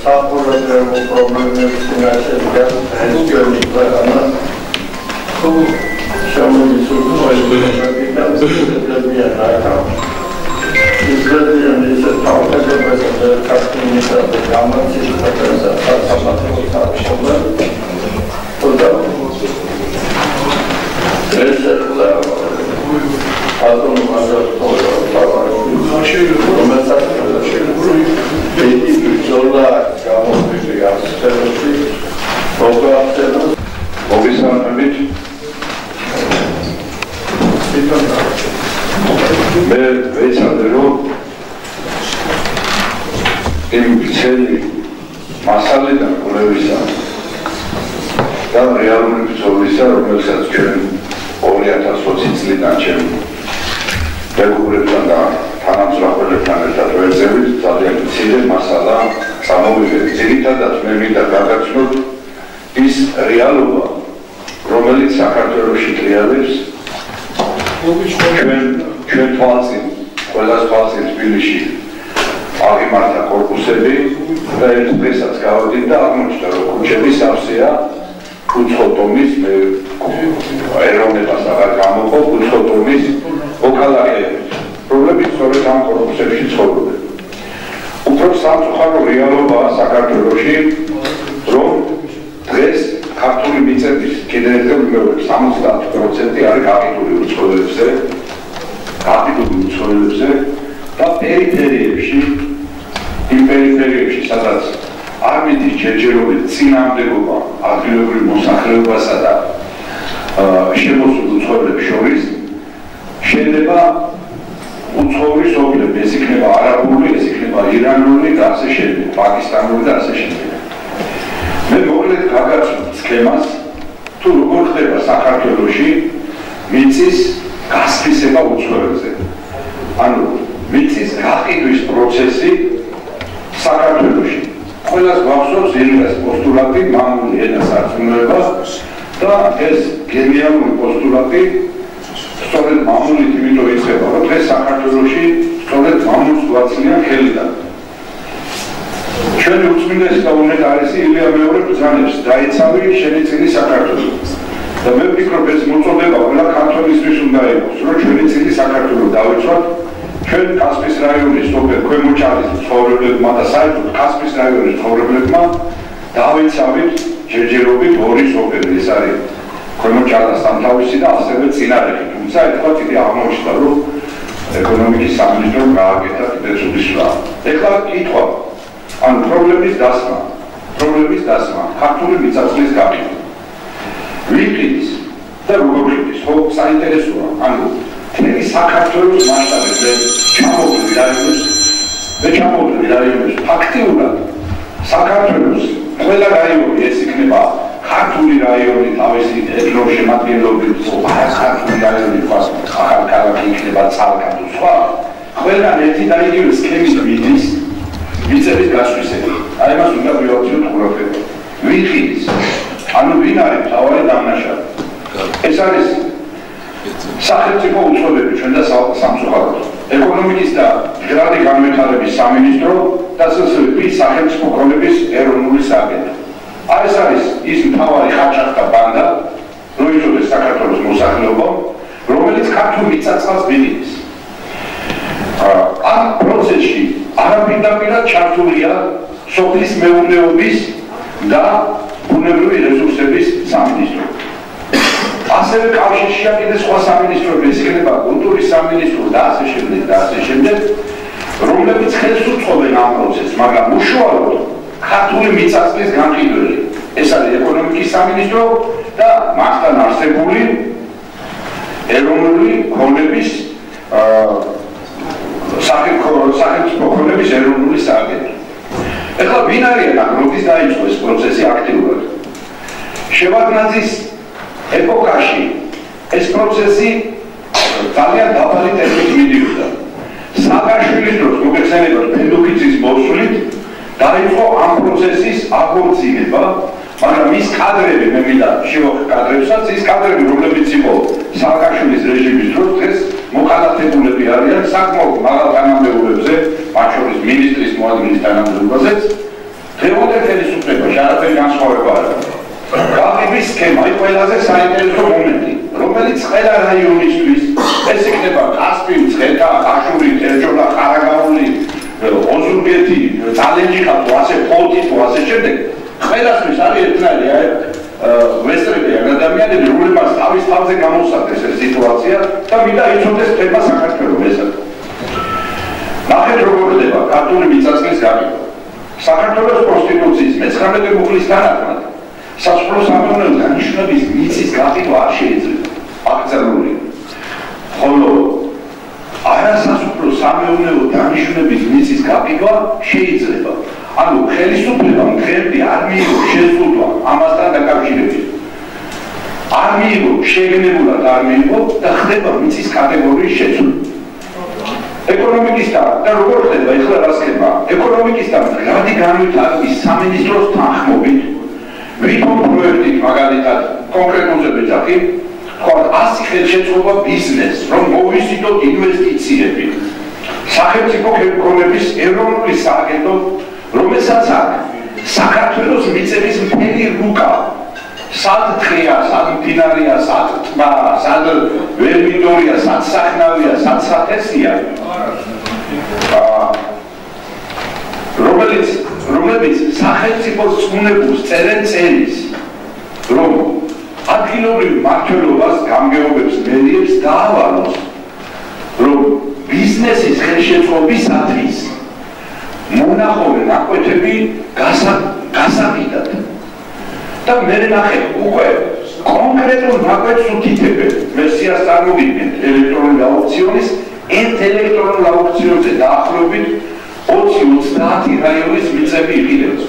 Sapurate problemi finanziari siamo di sotto la mia rata. Il Brasile di settembre deve essere cattività di gamma, si deve essere fatta მასალიდან კვლევისა და რეალური ბრძოლისა, რომელსაც ჩვენ 2020 წლიდან ჩვენ მეგობრებთან და თანამშრომლებთან ერთად ვერძევით, ძალიან მცირე მასალა წამოვიღეთ. ძირითადად მე მინდა გაგაცნოთ ის რეალობა, რომელიც საქართველოში ტრიალებს ჩვენ თვალწინ, ყველას თვალწინ თბილისში აღიმართა კორპუსები და ერთ დღესაც გავდით და აღმოჩნდა, რომ ქუჩების სავსეა უცხოტომის ეროვნებას აღარ გამოყო უცხოტომის ვოკალარიები. პრობლემი სწორედ ამ კორპუსებში ცხოვრობენ. უფრო სამწუხარო რეალობაა საქართველოში, რომ დღეს ქართული მიწების კიდევ ერთხელ ვიმეორებ 70% არის გაყიდული უცხოელებზე და პერიფერიებში იმ პერიფერიებში, სადაც არ მიდის ჯერჯერობით წინამდებობა ადგილობრივ მოსახლეობასა და შემოსულ უცხოელებს შორის, შეიძლება უცხოური სოფლები, ეს იქნება არაბული, ეს იქნება ირანული და ასე შემდეგ, პაკისტანური და ასე შემდეგ. მე მოკლედ გაგაცნობ სქემას, თუ როგორ ხდება საქართველოში მიწის გასფისება უცხოელებზე. ანუ მიწის გაყიდვის პროცესი საქართველოში. ყველას გვახსოვს ილიას პოსტულატი, მამული ენას არწმუნება და ეს გენიალური პოსტულატი სწორედ მამულით იმიტომ იწყება, რომ დღეს საქართველოში სწორედ მამულს გვაცლიან ხელიდან. ჩვენი უწმინდესი და უნეტარესი ილია მეორე ბრძანებს დაიცავი შენი წილი საქართველო. და მე ვფიქრობ, ეს მოწოდება ყველა ქართველისთვის უნდა იყოს, რომ ჩვენი წილი საქართველო დავიცვათ. ჩვენ კასპიის რაიონის სოფელ ქვემო ჭალის ცხოვრებლებმა და საერთოდ კასპიის რაიონის ცხოვრებლებმა დავიცავით ჯერჯერობით ორი სოფელი, ეს არის ქვემო ჭალა სამთავისი და ასევე წინარეხი. თუმცა ეთქვა კიდე აღმოჩნდა, რომ ეკონომიკის სამინისტრომ გააკეთა კიდე ცუდი სვლა. ეხლა კითხვა, ანუ პრობლემის დასმა, ქართული მიწა-წყლის გაყიდვა. ვიყიდის და როგორ ვიყიდის, ხო საინტერესოა, ანუ მთელი საქართველოს მასშტაბებზე ჩამოვდივი რაიონებში ფაქტიურად საქართველოს ყველა რაიონი ეს იქნება ქართული რაიონი თავისი ეთნოშემადგენლობით, ქართული რაიონი ახალ ქალაქი იქნება ცალკა თუ სხვა, ყველა ერთი და იგივე სქემის მიდის მიწების გასვისება. აი მას უნდა ვიავწიოთ ყურადღება. ვიყიდის, ანუ ვინ არის მთავარი დამნაშავე? ეს არის სახელმწიფო უწყობები ჩვენ და სამწუხაროდ. ეკონომიკის და მდგრადი განვითარების სამინისტრო და სსვ-ის სახელმწიფო ქონების ეროვნული სააგენტო. ეს არის ის მთავარი ხარჯახთა ბანდა, რო იწოდეს საქართველოს მოსახლეობა, რომელიც ქართულ მიწა-წყალს მიდის. ამ პროცესში არაპირდაპირად ჩართულია სოფლის მეურნეობის და ბუნებრივი რესურსების სამინისტრო. ასევე კავშირშია კიდე სხვა სამინისტროები, ეს იქნება კულტურის სამინისტრო და ასე შემდეგ, რომლებიც ხელს უწყობენ ამ პროცესს, მაგრამ უშუალოდ ქართული მიწა-წყლის განყიდველი. ეს არის ეკონომიკის სამინისტრო და მასთან არსებული ეროვნული ქონების სახელმწიფო ქონების ეროვნული სააგენტო. ეხლა ვინ არიან აქ, როდის დაიწყო ეს პროცესი აქტიურად? შევარდნაძის ეპოქაში ეს პროცესი ძალიან დაბალი ტემპით მიდიოდა. სააკაშვილის დროს მოგეხსენებათ ფედუქიძის მოსვლით დაიწყო ამ პროცესის აღორძინება, მაგრამ ის კადრები, მე მინდა შევახ კადრებსაც, ის კადრები, რომლებიც იყო სააკაშვილის რეჟიმის დროს, ეს მოქალაქეებულები არიან საკმაოდ მაღალ თანამდებობებზე, მათ შორის მინისტრის მოადგილის თანამდებობაზეც. დღევანდელ არაფერი განსხვავება არ აქვს. გაღების სქემა ის ყველაზე საინტერესო მომენტი, რომელიც ყველა რაიონისთვის ეს იქნება კასპი, მცხეთა, ხაშური, თერჯოლა, ყარაგაული, ოზურგეთი, ძალენჯიხა, ასე ფოთი, ასე შემდეგ. ყველასთვის არის ერთნაირი ვესტრები ადამიანები, რომლებმაც თავის თავზე გამოსცადეს ეს სიტუაცია და მინდა იცოდეს ხდება საქართველოს ესა. ნახეთ როგორ ხდება ქართული მიწა-წყლის გაგება. საქართველოს კონსტიტუციის მე-19 მუხლის თანახმად სასოფლო სამეურნეო დანიშნულების მიწის გაგება არ შეიძლება. აკრძალული. ხოლო არასასოფლო სამეურნეო დანიშნულების მიწის გაგება შეიძლება. ანუ ხელისუფლებამ დღემდე არ მიიღო შეზღუდვა ამასთან დაკავშირებით. არ მიიღო, შეგნებულად არ მიიღო და ხდება მიწის კატეგორიის შეცვლა. ეკონომიკისთან და როგორ ხდება ეხლა რა სქემა? ეკონომიკისთან რადი განვითარების სამინისტროს თანხმობით ვითომ პროექტით მაგალითად კონკრეტულზე ვეძახი, თქვათ 100 ხელშეწყობა ბიზნესს, რომ მოვიზიდოთ ინვესტიციები. სახელმწიფო ხელმძღვანელობის ეროვნული სააგენტო რომელსაც აქვს საქართველოს მიწების მთელი რუკა, სად თხია, სად მდინარეა, სად ტბა, სად ვერმინდორია, სად სახნავია, სად სახესია, რომელიც სახელმწიფოს წუნებულს წერენ წერის, რომ ადგილობრივ მმართველობას გამგეობებს მერიებს დაავალოს, რომ ბიზნესის ხელშეწყობისათვის მონახულე ნაკვეთები გასაგიდათ და მე ნახე უკვე კონკრეტულ ნაკვეთს უთითებენ ვერსიას წარმოგიდგენთ ელექტრონული აუქციონის ელექტრონულ აუქციონზე დაახლოებით 20-30 რაიონის მიწები იყიდებს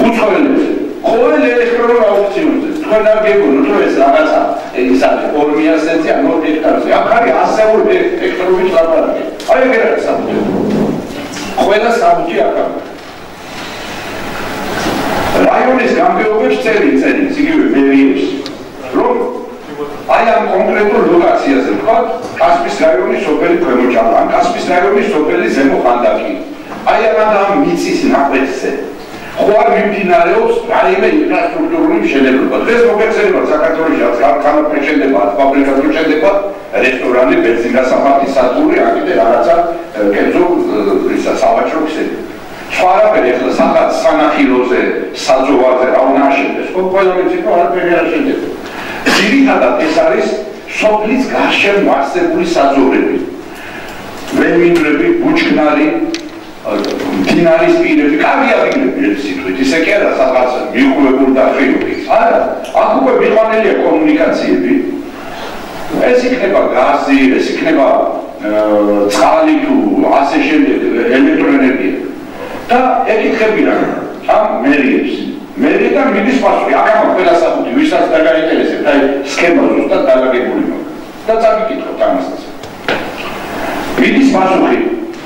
უცხოელებს ყოველ ელექტრონულ აუქციონზე თქვენ არ გეგონოთ რომ ეს რაღაცა ის არის 200 ცენტი ან 2 ჰექტარზე აქ არის 100 ჰექტარობით ლაპარაკი აი ეგ არის საბუთი ყველა საბუთი აქ არის. რაიონის გამგეობებს წერილს, იგივე მერიებს, რომ აი ამ კონკრეტულ ლოკაციაზე ვთქვათ, კასპის რაიონის სოფელი ქვემოჭალა, ან კასპის რაიონის სოფელი ზემო ხანდაკი. აი ამ მიწის ნაკვეთზე ხო არ მიმდინარეობს რაიმე ინფრასტრუქტურული მშენებლობა. დღეს მოგეცემათ საქართველოში ქარხანა შენდება, ფაბრიკა შენდება, რესტორანი, ბენზინგასაფათი, სადგური, აქედე რაღაცა კერძო ისა სავაჭრო ქსელი. სხვა არაფერი ახლა სადღაც სანახილოზე, საძოვარზე რა უნდა აშენდეს, ყველა მიწიკო არაფერი არ შენდება. ძირითადად ეს არის სოფლის გარშემო არსებული საძოვრები. ვერმინდვრები, ბუჩქნარი, მდინარის პირები, კარგი ადგილები ეს სიტყვით, ისე კი არა სადღაც მიყურებული და ხილული. არა, აქ უკვე მიყვანილია კომუნიკაციები. ეს იქნება გაზი, ეს იქნება წყალი თუ ასე შემდეგ ელექტროენერგია. და ეკითხები რა ამ მერიებს. მერიდან მიდის პასუხი, აქ ამ ყველა საფუძვი, ვისაც დაგაინტერესებთ, აი სქემა ზუსტად დაგაგებული მაქვს. და წაგიკითხოთ ამასაც. მიდის პასუხი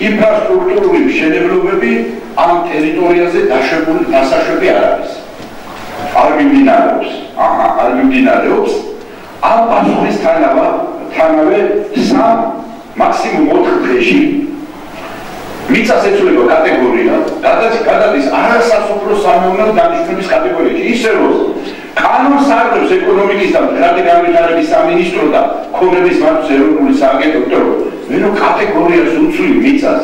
ინფრასტრუქტურული მშენებლობები ამ ტერიტორიაზე დასაშვები არ არის. არ მიმდინარეობს. არ მიმდინარეობს. ამ პასუხის თანავე 3 მაქსიმუმ 4 დღეში მიწას ეცვლება კატეგორია, გადადის არასასოფლო სამეურნეო დანიშნულების კატეგორიაში. ისე რომ კანონს არდებს ეკონომიკის და მდგრადი განვითარების სამინისტრო და ქონების მართვის ეროვნული სააგენტო, ვინო კატეგორიას უცვლი მიწას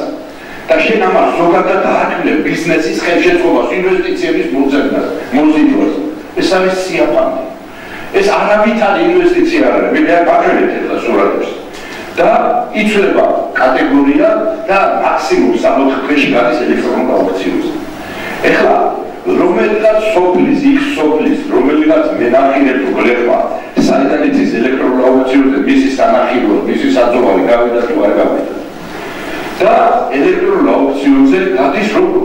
და შენ ამას ზოგადად ააქმნებ ბიზნესის ხელშეწყობას, ინვესტიციების მოზიდვას. ეს არის სიაფანე. ეს არავითარი ინვესტიცია არ არის. მე გავაჩვენებ ახლა სურათებს. და იცვლება კატეგორია და მაქსიმუმ 4 დღეში გადის ელექტრონულ აუქციონზე. ეხლა რომელიღაც სოფლის, იქ სოფლის, რომელიღაც მენახილე თუ გლეხმა საიდან იცის ელექტრონულ აუქციონზე მისი სანახილო, მისი საძოვარი გავიდა თუ არ გავიდა. და ელექტრონულ აუქციონზე გადის როგორ?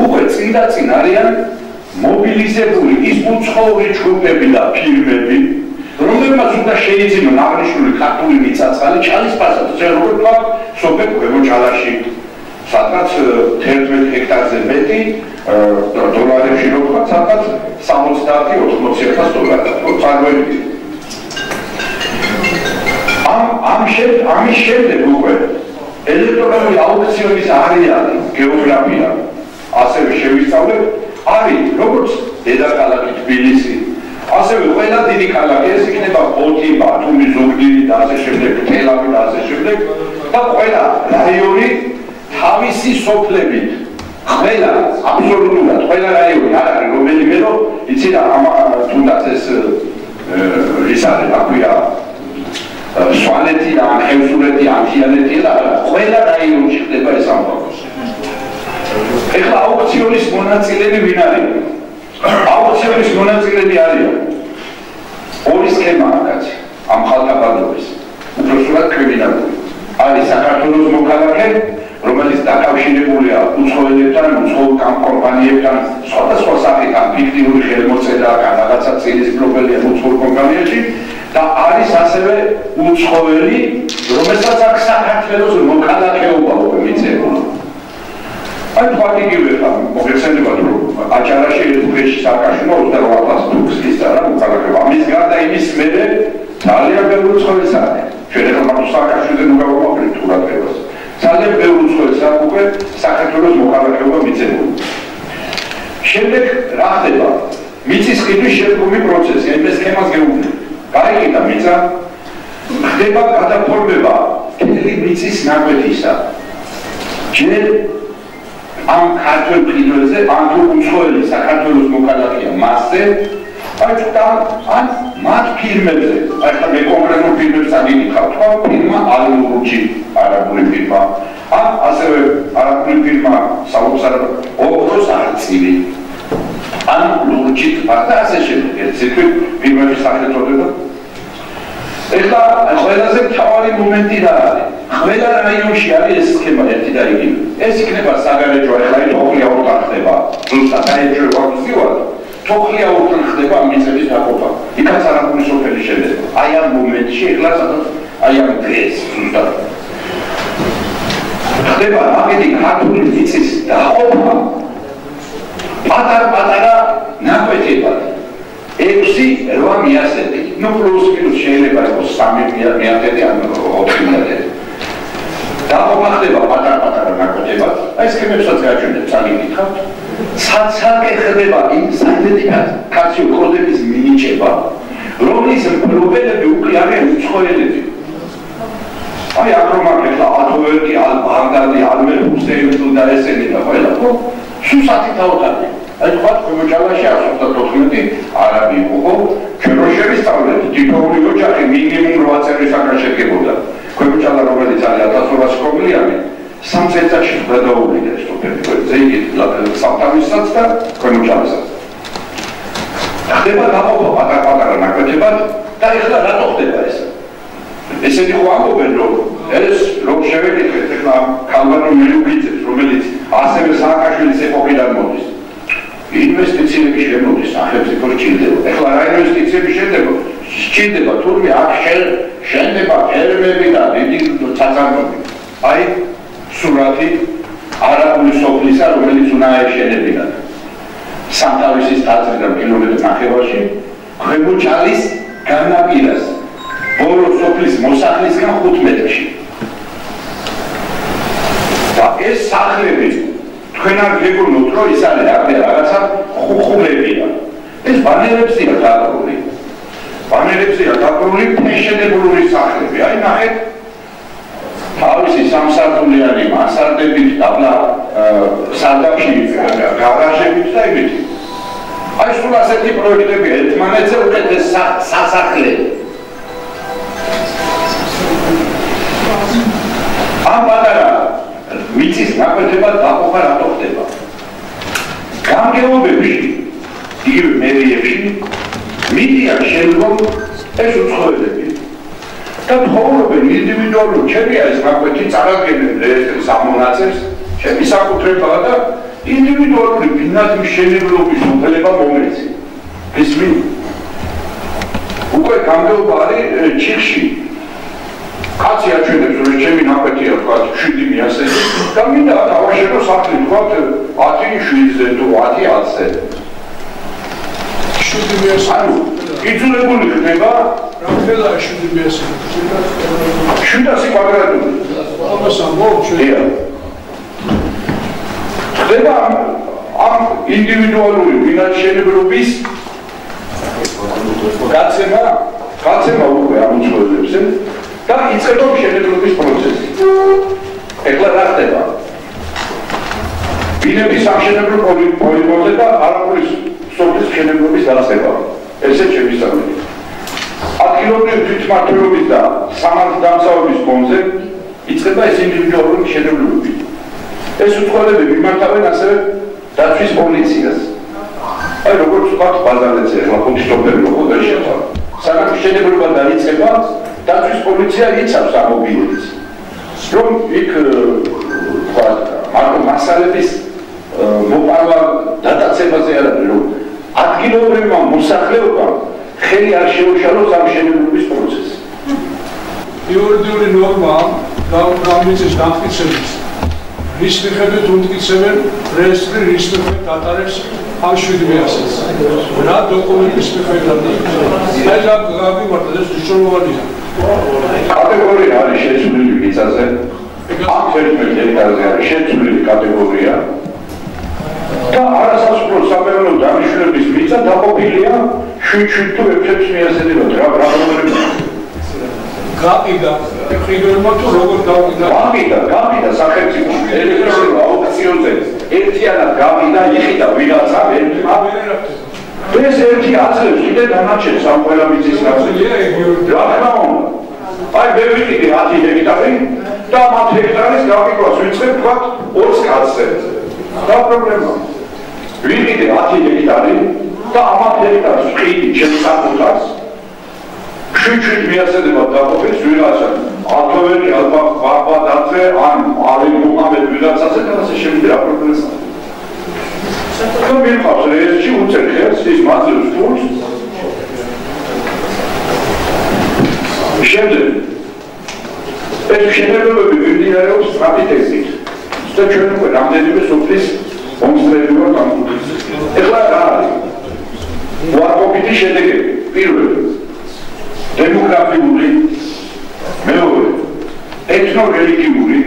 უკვე წინ არიან მობილიზებული ის უცხოური ჯგუფები და ფირმები, რომელმაც უნდა შეიძინონ აღნიშნული ქართული მიწა-წყალი ჩალისფასად, როგორც ვთქვა, სოფელ ქვემოჭალაში, სადღაც 11 ჰექტარზე მეტი დოლარებში რო ვთქვა, სადღაც 70-80 დოლარი. წარმოიდგინეთ. ამის შემდეგ უკვე ელექტრონული აუქციონის არეალი, გეოგრაფია, ასევე შევისწავლეთ არის როგორც დედაქალაქი თბილისი, ასევე ყველა დიდი ქალაქი, ეს იქნება ბოთი, ბათუმი, ზუგდიდი და ასე შემდეგ, თელავი და ასე შემდეგ და ყველა რაიონი თავისი სოფლებით, ყველა აბსოლუტურად ყველა რაიონი არ არის რომელიმე რომ იცი რა თუნდაც ეს ის არის რა ქვია სვანეთი და ხევსურეთი, ამხიანეთი და ყველა რაიონში ხდება ეს ამბავი. ეხლა აუქციონის მონაწილეები ვინ არის? აუქციონის მონაწილეები არიან ორი სქემაა კაცი ამ ხალხაბადობის უბრალოდ კრიმინალური არის საქართველოს მოქალაქე რომელიც დაკავშირებულია უცხოელებთან, უცხოელ კომპანიებთან, სხვადასხვა სახით ამ ფიქტიური ხელმოწერა, რაღაცა წილის პროფილია უცხოელ კომპანიაში და არის ასევე უცხოელი, რომელსაც აქვს საქართველოს მოქალაქეობა უკვე მიცემული. აი თქვენ ხა მოგეცემებათ რომ აჭარაში ერთგვარში საკაშინო 28,000 თურქის არა მოქალაქეობა. ამის გარდა იმის მერე ძალიან ბევრი უცხოელი არის. ჩვენ ახლა მაგ საკაშინოზე ნუ გავაკეთებთ ყურადღებას. ძალიან ბევრი უცხოელი უკვე საქართველოს მოქალაქეობა მიცემული. შემდეგ რა ხდება? მიწის ყიდვის შემდგომი პროცესი, აი ეს სქემას გეუბნები. გაიყიდა მიწა, ხდება გადაფორმება მთელი მიწის ნაკვეთისა. ჯერ ამ ქართულ ყიდველზე, ამ თუ უცხოელი საქართველოს მოქალაქეა მასზე, ან მათ ფირმებზე, აი ხა მე კონკრეტულ ფირმებს აგიკითხავ, თქვა ფირმა ალურჯი, არაბული ფირმა, ან ასევე არაბული ფირმა საუბრობს ოქროს არწივი, ან ლურჯი და ასე შემდეგ, ეს ფირმების სახელწოდება. ეხლა ყველაზე მთავარი მომენტი რა არის? ყველა რაიონში არის ეს სქემა ერთი და იგივე. ეს იქნება საგარეჯო, ეხლა თოხლია ურთან ხდება, ზუსტად დაეჭვება ვსივად. თოხლია ურთან ხდება მიწების დაყოფა. იქაც არაფერი სოფელი შედება. აი ამ მომენტში ეხლა სადაც აი ამ დღეს ზუსტად ხდება მაგეთი ქართული მიწის დაყოფა. პატარ-პატარა ნაკვეთებად. 6-8 მიასები, ну плюс минус შეიძლება იყოს 3 მიასები ან 4 მიასები. დაყოფა ხდება პატარ-პატარა ნაკვეთებად. აი სქემებსაც გააჩვენებთ, წაგიკითხავთ. საცალკე ხდება იმ საიდენტიკად კაციო კოდების მინიჭება, რომლის მფლობელები უკვე არიან უცხოელები. აი აქ რომ ახლა ათოვერტი, ალ ბაღდადი, ალმერ ჰუსეინი და ესენი და ყველა სუსათი თავთანი. აი თქვა კომოჭალაში 114 არაბი იყო, ჩვენ რო შევისწავლეთ, თითოეული ოჯახი მინიმუმ 8 წელიწადს შედგებოდა. კომოჭალა რომელიც არის 1200 რუბლიანი, 3 წელიწადში გადაუვიდა სოფელი. ზეიგი სამთავისსაც და კომოჭალასაც. ხდება დაყოფა პატარ-პატარა ნაკვეთებად და ეხლა რატო ხდება ეს? ესენი ხო ამბობენ რომ ეს რომ შევეკითხეთ ეხლა ქალბანო მიუგიწევს რომელიც ასევე სააკაშვილის ეპოქიდან მოდის. ინვესტიციები შემოდის სახელმწიფო სჭირდება. ეხლა რა ინვესტიციები სჭირდება თურმე აქ შენდება ფერმები და დიდი ცაცარბები. აი სურათი არაბული სოფლისა რომელიც უნდა ეშენებინათ. სამთავისის ტაძრიდან კილომეტრი ნახევარში ქვემოჭალის განაპირას ბორო სოფლის მოსახლისგან 5 მეტრში. და ეს სახლები თქვენ არ გეგონოთ რომ ის არის რაღაცა ხუხულებია. ეს ბანერებზეა დაკრული. ბანერებზეა დაკრული ფეშენებულური სახლები. აი ნახეთ თავისი სამსართულიანი მასარდებით დაბლა სარდაფში გარაჟებით და იმით. აი სულ ასეთი პროექტები ერთმანეთზე უკეთეს სასახლე. ამ პატარა მიწის ნაკვეთებად დაყოფა რატო ხდება? გამგეობებში, იგივე მერიებში მიდიან შემდგომ ეს უცხოელები და ცხოვრობენ ინდივიდუალურ ჩემია ეს ნაკვეთი წარადგენენ ეს სამონაცებს ჩემი საკუთრებაა და ინდივიდუალური ბინადმშენებლობის უფლება მომეცი. ისმინ უკვე გამგეობა არის ჩიხში. კაცი აჩვენებს რომ ჩემი ნაკვეთია თქვა 7 მიასები და მინდა დავაშენო სახლი თქვა 10-7-ზე თუ 10-10-ზე. 7 მიასები. ანუ იძულებული ხდება რამდენია 7 მიასები? 700 კვადრატული. ამას ამბობ ჩვენ. ხდება ამ ინდივიდუალური ვინაჩვენებლობის გაცემა უკვე ამოწურებებზე და იწყება მშენებლობის პროცესი. ეხლა რა ხდება? ბინების სამშენებლო პოლიგონზე და არამხრივ სოფლის მშენებლობის დაწყება. ესე შემისწავლეთ. ადგილობრივი თვითმმართველობის და სამართალდამცავების ფონზე იწყება ეს ინდივიდუალური მშენებლობები. ეს უწყობლები მიმართავენ ასევე დაცვის პოლიციას. აი როგორც ვთქვათ, ბაზარზე ახლა ხუთი სტოპერი როგორ შეჭრა. სანამ მშენებლობა დაიწყება, დაცვის პოლიცია იცავს ამ ობიექტს. რომ იქ მარტო მასალების მოპარვა დატაცებაზე არ არის, რომ ადგილობრივმა მოსახლეობამ ხელი არ შეუშალოს ამ მშენებლობის პროცესს. იურიდიული ნორმა გამიწევს დამტკიცების. რის მიხედვით უმტკიცებენ რეესტრი რის მიხედვით ატარებს ამ 700-ს. რა დოკუმენტის მიხედვით? აი გამიმართა ეს მნიშვნელოვანია. კატეგორია არის შეცვლილი მიწაზე. ამ 11 ჰექტარზე არის შეცვლილი კატეგორია. და არასასრულო სამეურნეო დანიშნულების მიწა დაყოფილია 7 თუ 6 მიასწრებად. რა პრობლემაა? გაყიდა ხიდულმა თუ როგორ გაყიდა სახელმწიფო ელექტრონულ აუქციონზე ერთიანად გაყიდა იყიდა ვიღაცა ეს ერთი აწევს კიდე დანარჩენს ამ ყველა მიწის ნაწილია რა თქმა უნდა აი მე ვიყიდე 10 ჰექტარი და 10 ჰექტარის გაყიდვას ვიწყებ თქვა 2 კაცზე რა პრობლემაა ვიყიდე 10 ჰექტარი და 10 ჰექტარს ვყიდი ჩემს საკუთარს შუჩით მიასწრებად დაყოფეს ვიღაცა ათოვანი ალბათ დაწე ან არი მოგამედ ვიღაცაზე და ასე შემდეგ რა პრობლემაა და მიყავს რეესტრი უწერ ხელს ის მაძლევს ფულს შემდეგ ეს მშენებლობები მიმდინარეობს სტრატეგიით და ჩვენ უკვე რამდენიმე სოფლის ომსტრები ვარ გამოვიდეს ეხლა რა არის უარყოფითი შედეგები პირველი დემოგრაფიული, მეორე, ეთნო-რელიგიური,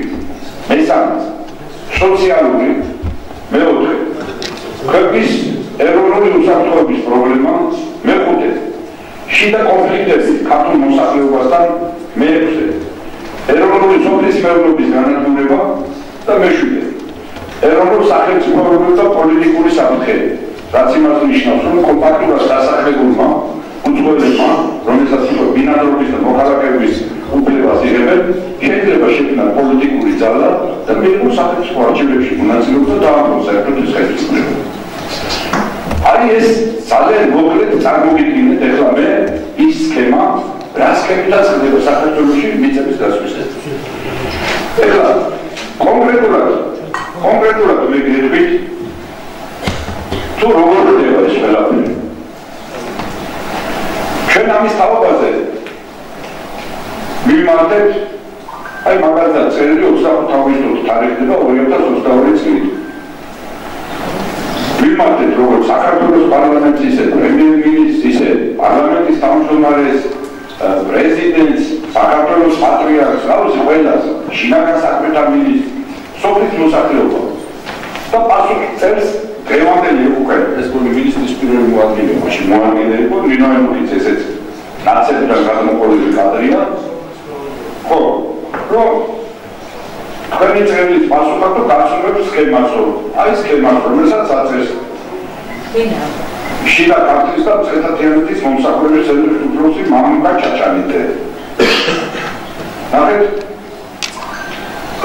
მესამე, სოციალური, მეოთხე, ქვეყნის ეროვნული უსაფრთხოების პრობლემა, მეხუთე, შიდა კონფლიქტები ქართულ მოსახლეობასთან, მეექვსე, ეროვნული სოფლის მეურნეობის განადგურება და მეშვიდე, ეროვნულ სახელმწიფოებრივი და პოლიტიკური საფრთხე, რაც იმას ნიშნავს, რომ კომპაქტურად დასახლებულმა უწყებლებმა, რომელსაც იყო ბინადრობის და მოქალაქეების უფლებას იღებენ, შეიძლება შექმნან პოლიტიკური ძალა და მიიღონ სახელმწიფო არჩევნებში მონაწილეობა და დაამტკიცონ საერთო ხელისუფლება. არის ეს ძალიან მოკლედ წარმოგიდგენთ ეხლა მე ის სქემა, რა სქემითაც ხდება საქართველოში მიწების დასვისად. ეხლა კონკრეტულად მე გეტყვით თუ როგორ ხდება ეს ყველაფერი. ჩვენ ამის თავაზე მიმართეთ აი მაგალითად წერილი 25 აგვისტოს თარიღდება 2022 წლით. მიმართეთ როგორც საქართველოს პარლამენტის ისე პრემიერ-მინისტრს ისე პარლამენტის თავმჯდომარეს პრეზიდენტს საქართველოს პატრიარქს რაუს ყველას შინაგან საქმეთა მინისტრს სოფლის მოსახლეობა და პასუხი წერს დღევანდელი უკვე ეს გონი მინისტრის პირველი მოადგილე მაშინ მოადგილე იყო ნინოენუხიც ესეც ნაცებთან გადამოყოლილი კადრია ხო რომ თქვენი წევრის პასუხად თუ გასულებს სქემასო აი სქემას რომელსაც აწეს შიდა ქართლის და მცხეთა-თიანეთის მომსახურების ცენტრის უფროსი მამუკა ჩაჩანიძე ნახეთ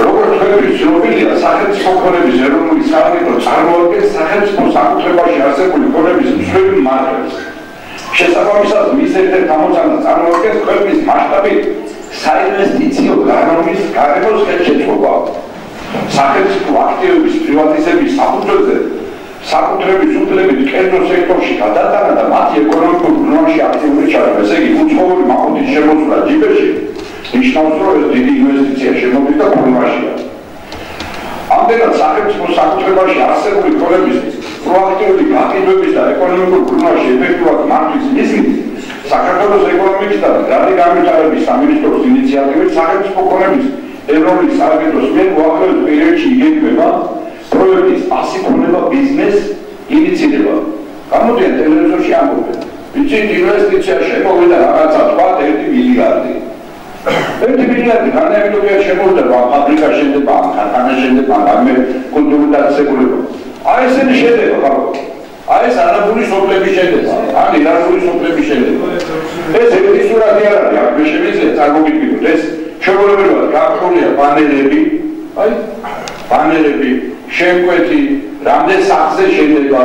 როგორც თქვენი ცნობილია სახელმწიფო ქონების ეროვნული სააგენტო წარმოადგენს სახელმწიფო საკუთრებაში არსებული ქონების მსხვილი მარკებს. შესაბამისად მის ერთ-ერთ ამოცანას წარმოადგენს ქვეყნის მასშტაბით საინვესტიციო გარემოს ხელშეწყობა. სახელმწიფო აქტივების პრივატიზების საფუძველზე საკუთრების უფლებით კერძო სექტორში გადატანა და მათი ეკონომიკურ ბრუნვაში აქტიური ჩარევა. ესე იგი უცხოური მაყურის შემოსვლა ჯიბეში ნიშნავს, რომ ეს დიდი ინვესტიცია შემოგვიდა და ფორმაშია. ამდენად სახელმწიფო საკუთრებაში არსებული ქონების პროაქტიული გაყიდვების და ეკონომიკურ ბრუნვაში ეფექტურად მართვის მიზნით საქართველოს ეკონომიკის და გარემო განვითარების სამინისტროს ინიციატივით სახელმწიფო ქონების ეროვნული სააგენტოს მიერ უახლოეს პერიოდში იგეგმება პროექტის 100 ქონის ხდება ბიზნეს ინიციირება. გამოდიან ტელევიზორში ამბობენ. ვიცით ინვესტიცია შემოვიდა რაღაცა თქვა 1 მილიარდი. 1 მილიარდი განავითარებია შემოვიდა ფაბრიკა შენდება, ქარხანა შენდება, რამე კულტურული დაწესებულება. აი ესენი შედება ხალხო. აი ეს არაბული სოფლების შედება, ან ირანული სოფლების შედება. ეს ერთი სურათი არ არის, აქ შეგვიძლია წარმოგიდგინოთ ეს ჩვეულებრივად გაფრთხილია პანელები, აი პანელები, შემკვეთი, რამდენ სახზე შედება,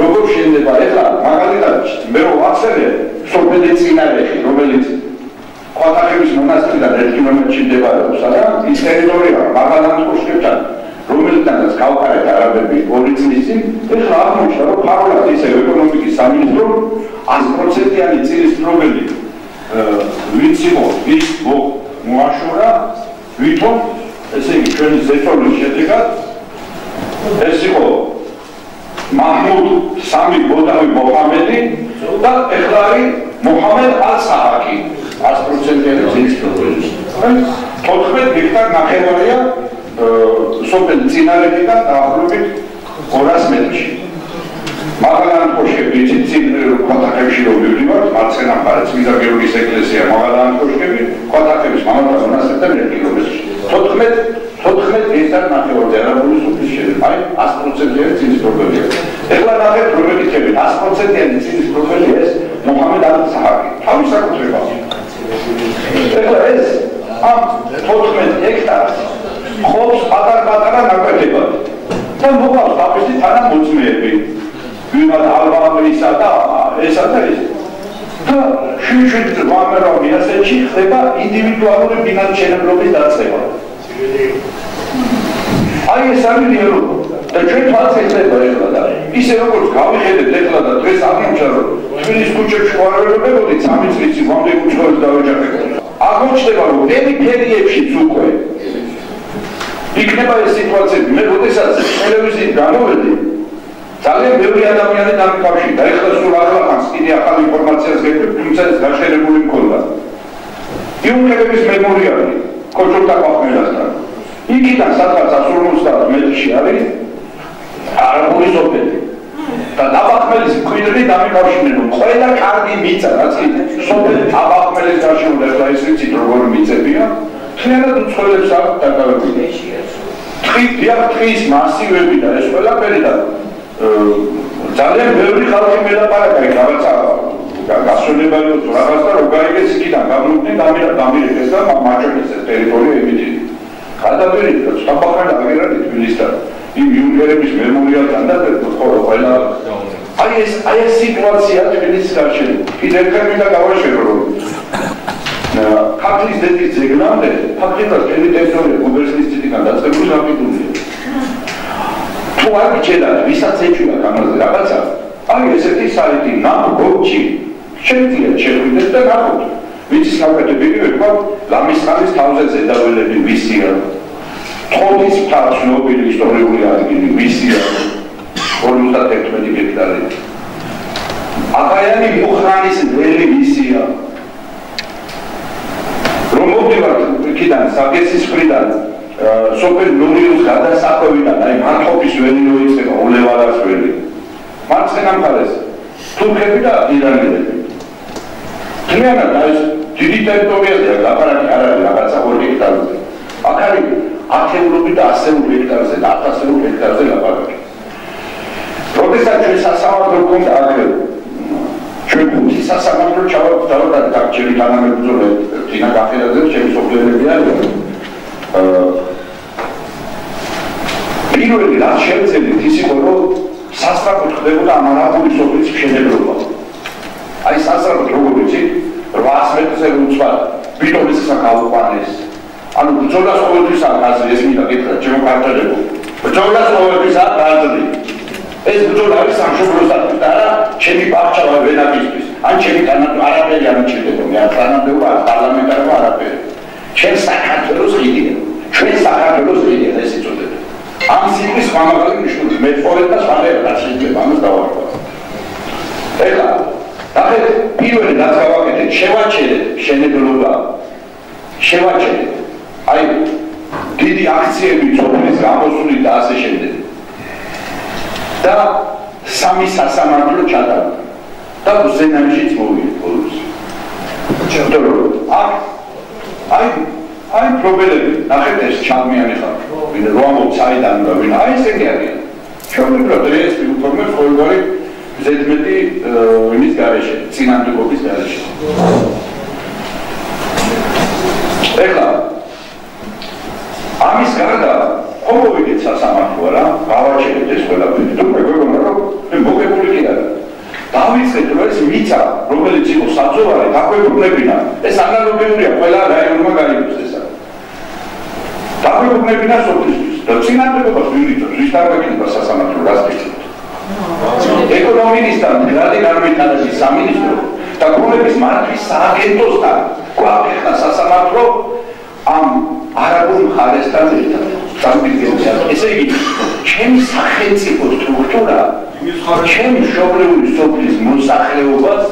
როგორ შედება, ეხლა მაგალითად მე რო ვახსენე სოფელი წინარეხი, რომელიც ყვათახების მონასტრიდან 1 კილომეტრში მდებარეობს და ის ტერიტორია მაგალითად რომელთანაც გავყარეთ არაბები 2 წლის წინ, ეხლა აღმოჩნდა, რომ ფარულად ისე ეკონომიკის სამინისტრო 100%-იანი წინასწრობელი ვინც იყო, ის მოაშორა, ვითომ ესე იგი ჩვენი ზეწოლის შედეგად ეს იყო მაჰმუდ სამი ბოდავი მოჰამედი და ეხლა არის მოჰამედ ალ-საჰაკი 100%-იანი წინასწრობელი. 14 ჰექტარ ნახევარია სოფელი წინარეთიდან დაახლოებით 200 მეტრში. მაგალან კოშკები, წინ ყვათახებში რომ მივდივართ, მარცხენა მხარეს მიზა გეორგის ეკლესია, მაგალან კოშკები, ყვათახების მამათა მონასტრიდან 1 კილომეტრში. 14 ჰექტარ ნახევარზე არაბული სოფლის შედება, აი 100%-იანი წინასწრობელია. ეხლა ნახეთ რომ ეკითხებით, 100%-იანი წინასწრობელი ეს მოჰამედ ალ-საჰაკი. თავის საკუთრებაა. ეხლა ეს ამ 14 ჰექტარს ხობს პატარ-პატარა ნაკვეთებად და მოყავს თავისი თანამოწმეები, ვიღაც ალბანისა და ესა და ეს. და შვიდ-შვიდ ვამერავი ასეთში ხდება ინდივიდუალური ფინანსშენებლობის დაწყება. აი ეს არის რეალობა და ჩვენ თვალს ეხება ეხლა და ისე როგორც გავიხედეთ ეხლა და დღეს აღმოჩნდა რომ თბილისის ქუჩებში ვარვერებოდი 3 წლის წინ ვამდენ უცხოებს დავეჯახეთ. აღმოჩნდება რომ პერიფერიებშიც უკვე იქნება ეს სიტუაციები. მე როდესაც ტელევიზიით გამოვედი, ძალიან ბევრი ადამიანი დამიკავშირდა. ეხლა სულ ახალხანს კიდე ახალ ინფორმაციას გეკვირ, თუმცა ეს გაშერებული მქონდა. იუნკერების მემორიალი კოჭორთა ყვახმელასთან. იქიდან სადღაც 150 მეტრში არის არაბული სოფელი. და დაბახმელის მკვიდრი დამიკავშირდნენ, რომ ყველა კარგი მიწა, რაც კი სოფელი დაბახმელის გარშემო ეხლა ის ვიცით როგორი მიწებია, თლიანად უცხოელებს აქვს დაკავებული. ტყის მასივები და ეს ყველაფერი და ძალიან ბევრი ხალხი მელაპარაკა იქ რაღაცა გასვენებადი თუ რაღაც და რო გაიგეს იქიდან გამოვიდნენ დამირეკეს და მაჩვენეს ეს ტერიტორია იმითი. გადავიდეთ სტაბახან აგერადი თბილისთან იმ იუნკერების მემორიალთან და ყველა აი ეს სიტუაცია თბილისის გარშემო. კიდევ ერთხელ მინდა გავაშერო რომ ქართლის დედის ზეგნამდე ფაქტობრივად ჩვენი ტერიტორია გუბერნიის ციტიდან დაწყებული რაპიდულია. თუ არ გიჩნდათ, ვისაც ეჭვია გამაზე რაღაცა, აი ესეთი საიტი ნამგოჩი შეიძლება შეგვიდეს და ნახოთ. ვიცის ნაკეთები ვიყვა, ლამისხანის თავზე ზედაველები ვისია. თოთის მთა ცნობილი ისტორიული ადგილი ვისია. 51 ჰექტარი. აბაიანი მუხრანის ველი ვისია. რომ მოვდივართ იქიდან საგესის მხრიდან სოფელ ნურიუს გადასახვევიდან აი მანტოფის ველი როიწება ულევარას ველი მარცხენა მხარეს თურქები და ირანელები თლიანად აი დიდი ტერიტორიაზეა ლაპარაკი არ არის რაღაცა 2 ჰექტარზე აქ არის ათეულობით და ასეულ ჰექტარზე და 1000 ჰექტარზე ლაპარაკი როდესაც ჩვენ სასამართლო გქონდა აგრე ჩვენ გუნდი სასამართლო ჩავდარდით აქ ჩემი თანამებრძოლე თინა კახელაძე ჩემი სოფლელები არიან პირველი რაც შევძელით ის იყო რომ სასწრაფოდ ხდებოდა ამ არაბული სოფლის მშენებლობა აი სასწრაფოდ როგორ ვიცი 800 მეტრზე უცბად ბიტონის საკავყვანეს ანუ ბრძოლას ყოველთვის არ გაზრი ეს მინდა გითხრათ ჩემო კარტელებო ბრძოლას ყოველთვის არ გაზრი ეს ბრძოლა არის სამშობლოსათვის და არა ჩემი ბაღჩა ვენაკისთვის ან ჩემი არაფერი არ მიჭირდება მე არ თანამდებობა პარლამენტარმა არაფერი ჩვენ საქართველოს ხიდია ჩვენ საქართველოს ხიდია ეს იწოდება ამ სიტყვის მამაკაცი ნიშნავს მე პოეტას ვარერად შეიძლება ამას დავარქვა ეხლა ნახეთ პირველი რაც გავაკეთეთ შევაჩერეთ შენებლობა შევაჩერეთ აი დიდი აქციები სოფლის გამოსული და ასე შემდეგ და სამი სასამართლო ჩატარდა და ზენანშიც მოვიდა ბოლოს. აი პრობლემები, ნახეთ ეს ჩამიანი ხარ, ვინ რო ამბობს აიდან და ვინ აი ესეთი არიან. ჩვენი პროდრეს უპორმე ყოველგვარი ზედმეტი იმის გარეშე, წინამდებობის გარეშე. ეხლა ამის გარდა ხომ მოვიგეთ სასამართლო რა, გავაჩერეთ ეს ყველაფერი. თუ მეგონა რომ მოგებული კი არა. დავიწყეთ რომ ეს მიწა, რომელიც იყო საძოვარი, დაგვეუბნებინა. ეს ანალოგიურია ყველა რაიონმა გაიგოს ესა. დაგვეუბნებინა სოფლისთვის და წინამდებობას ვირიცხოთ, ვის დაგეკითხა სასამართლო გასწრებით. ეკონომიკისთან მდგრადი განვითარების სამინისტრო და კოლეგის მართვის სააგენტოსთან გვაქვს სასამართლო ამ არაბულ მხარესთან ერთად. ესე იგი, ჩემი სახელმწიფო სტრუქტურა ჩემი მშობლიური სოფლის მოსახლეობას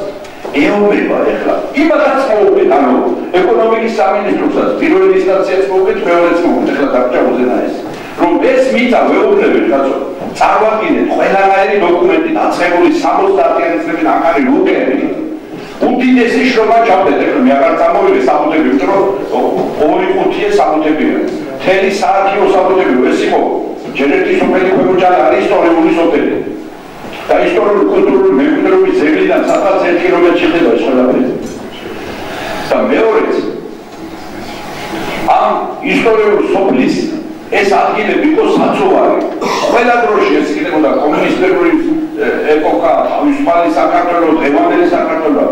ეუბნება ეხლა. იმათაც მოუგეთ, ანუ ეკონომიკის სამინისტროსაც პირველი ინსტანციაც მოუგეთ, მეორეც მოუგეთ, ეხლა დაგჭა უზენა ეს. რომ ეს მიწა ვეუბნებით, კაცო, წარვაგინეთ ყველანაირი დოკუმენტი დაწყებული 70-იანი წლების ახალი ლუკები. უდიდესი შრომა ჩავდეთ, ეხლა მე აღარ წამოვიდე საბუთები, იმიტომ რომ 2/5 საბუთებია. მთელი საათიო საბუთები, ეს იყო ჯერეთი სოფელი ქვემოჯალა არის ისტორიული სოფელი. და ისტორიული კულტურული მემკვიდრეობის ძეგლიდან სადღაც 1 კილომეტრი ხდება ეს ყველაფერი. და მეორეც ამ ისტორიული სოფლის ეს ადგილები იყო საცოვარი. ყველა დროში ეს იქნებოდა კომუნისტური ეპოქა, თავისუფალი საქართველო, დღევანდელი საქართველო.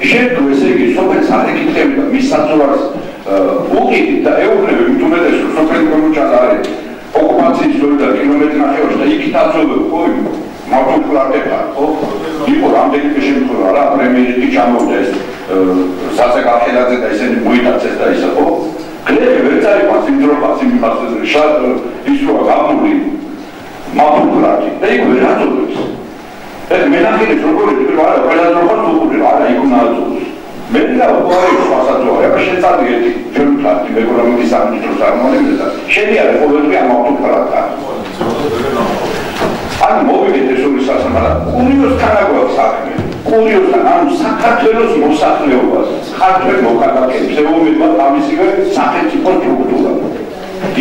შედგა ესე იგი სოფელს არ ეკითხებოდა მის საცოვარს უკიდით და ეუბნებები თუმეტეს რომ სოფელი კომუნჯალა არის ოკუპაციის ზონიდან კილომეტრი ნახევარში და იქით აწოვებდა ხო მარტოკლარდება ხო იყო რამდენიმე შემთხვევა რა პრემიერიტი ჩამოვიდა ეს სასაკალხელაძე და ისინი მოიტაცეს და ისა ხო გლები ვერ წაიყვანს იმ დროსაც იმ მასზე შად ის როა გამული მარტოკლარი და იქ ვერ აწოვებს ეს მენახილებს როგორი თქვი არა ყველა დროხას უყურე არა იქ უნდა აწოვოს მე და უყურე ფასადოა რა შეწადი ერთი ჩვენ ფაქტი ეკონომიკის სამინისტროს წარმოადგენდა და შენი არის ყოველდღე ამ მარტოკლარად ან მოვიგეთ ეს ორი სასამართლო კურიოსთან აგვაქვს საქმე კურიოსთან ანუ საქართველოს მოსახლეობას ხარჯვენ მოქალაქეებს ეუბნება თავისივე სახელმწიფო სტრუქტურა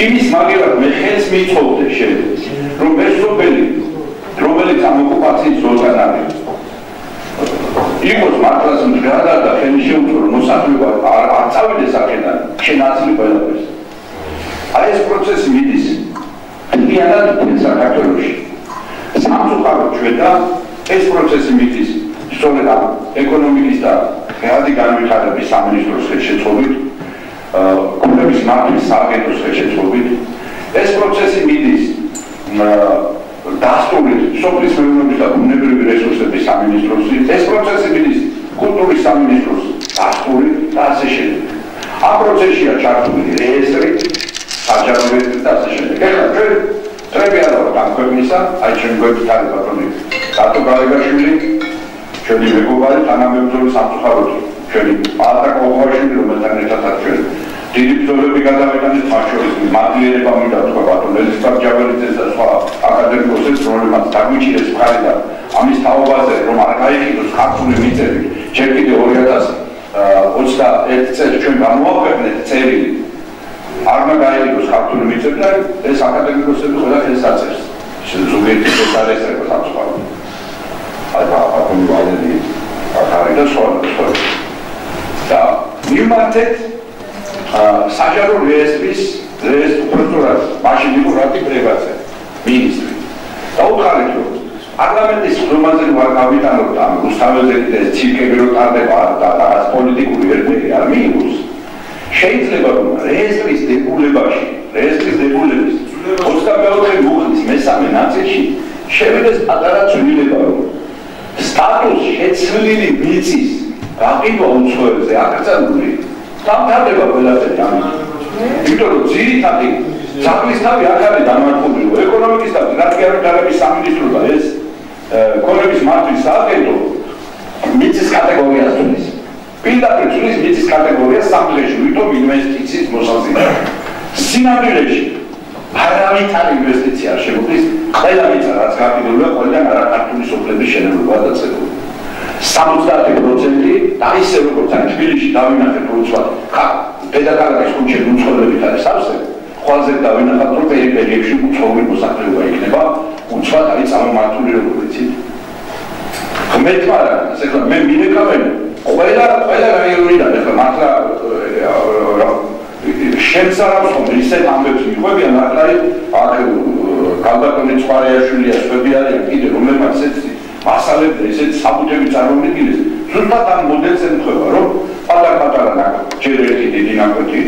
იმის მაგერად მე ხელს მიწოვდე შენ რომ ეს სოფელი რომელიც ამ ოკუპაციის ზონიდან არის იყოს მართლაც მდგრადა და ხელი შეუწყო რომ მოსახლეობა არ წავიდეს აქედან შენ აცლი ყველაფერს აი ეს პროცესი მიდის მთლიანად საქართველოში სამწუხაროდ ჩვენ და ეს პროცესი მიდის სწორედ ამ ეკონომიკის და ღირადი განვითარების სამინისტროს ხელშეწყობით კულტურის მართვის სააგენტოს ხელშეწყობით ეს პროცესი მიდის დასტურით სოფლის მეურნეობის და ბუნებრივი რესურსების სამინისტროს ეს პროცესი მიდის კულტურის სამინისტროს დასტურით და ასე შემდეგ ამ პროცესშია ჩართული რეესტრი საჯარო რეესტრი და ასე შემდეგ ეხლა ჩვენ ტრებიალა ამ ქვეყნისა აი ჩვენ გვექცარი ბატონი რატო გალეგაშვილი ჩვენი მეგობარი თანამებრძოლი სამწუხაროდ ჩვენი პატრა კოღაშვილი რომელთან ერთადაც ჩვენ დიდი ბრძოლები გადავეტანით მათ შორის მადლიერება მინდა თქვა ბატონ ელისაბ ჯაველიძეს და სხვა აკადემიკოსებს რომლებმაც დაგვიჭირეს მხარი და ამის თაობაზე რომ არ გაიყიდოს ქართული მიწები ჯერ კიდევ 2021 წელს ჩვენ გამოვაქვეყნეთ წერილი არ მაგაიყიდოს ქართული მიწები და ეს აკადემიკოსები ყველაფერს აწერს ზოგიერთი ეს არის საკუთარ აი ბატონი ვალერი ახალი და სხვა და მიმართეთ საჯარო რეესტრის პროკურორად მაშინ იყო რატი პრევაცე მინისტრი და უთხარით რომ პარლამენტის ხმაზე ვარ გავიტანოთ ამ რუსთაველზეთი და ცირკები რო ტარდება და რაღაც პოლიტიკური ერთმანეთი არ მიიღოს შეიძლება რომ რეესტრის დებულებაში რეესტრის დებულების 24 მუხლის მესამე ნაწილში შევიდეს პატარა ცვლილება რომ სტატუს შეცვლილი მიწის გაყიდვა უცხოელზე აკრძალული დამთავრდება ყველაფერი ამით. იმიტომ რომ ძირითადი ძაღლის თავი აქ არის დამარხული ეკონომიკის და განვითარების სამინისტრო და ეს კოლეგის მართვის სააგენტო მიწის კატეგორიას თulis. პირდაპირ თulis მიწის კატეგორიას სამწლეში, იმიტომ ინვესტიციის მოსაზრება. სინამდვილეში არავითარი ინვესტიცია არ შემოდის, ყველა მიწა რაც გაკიდულია, ყველგან არაქართული სოფლების შენობაა დაწყებული. 70% და ისე როგორც აი თბილისში დავინახეთ უცბად, ხა დედაქალაქის ქუჩები უცხოელებით არის ავსები, ყველაზე დავინახავთ რომ პერიფერიებში უცხოური მოსახლეობა იქნება, უცბად არის წარმართული როგორ იცით. მეტყარა, ასე რომ მე მინეკავენ ყველა რაიონიდან ახლა მართლა შემსარავს რომ ისეთ ამბებს მიყვებიან, ახლა აქ გალბატონი ცხვარეაშვილია, შვები არიან კიდე რომლებმაც მასალები ესეთ საბუთები წარმოდგინეს, ზუსტად ამ მოდელს ემთხვევა, რომ პატარ-პატარა ჯერ ერთი დიდი ნაკვეთი,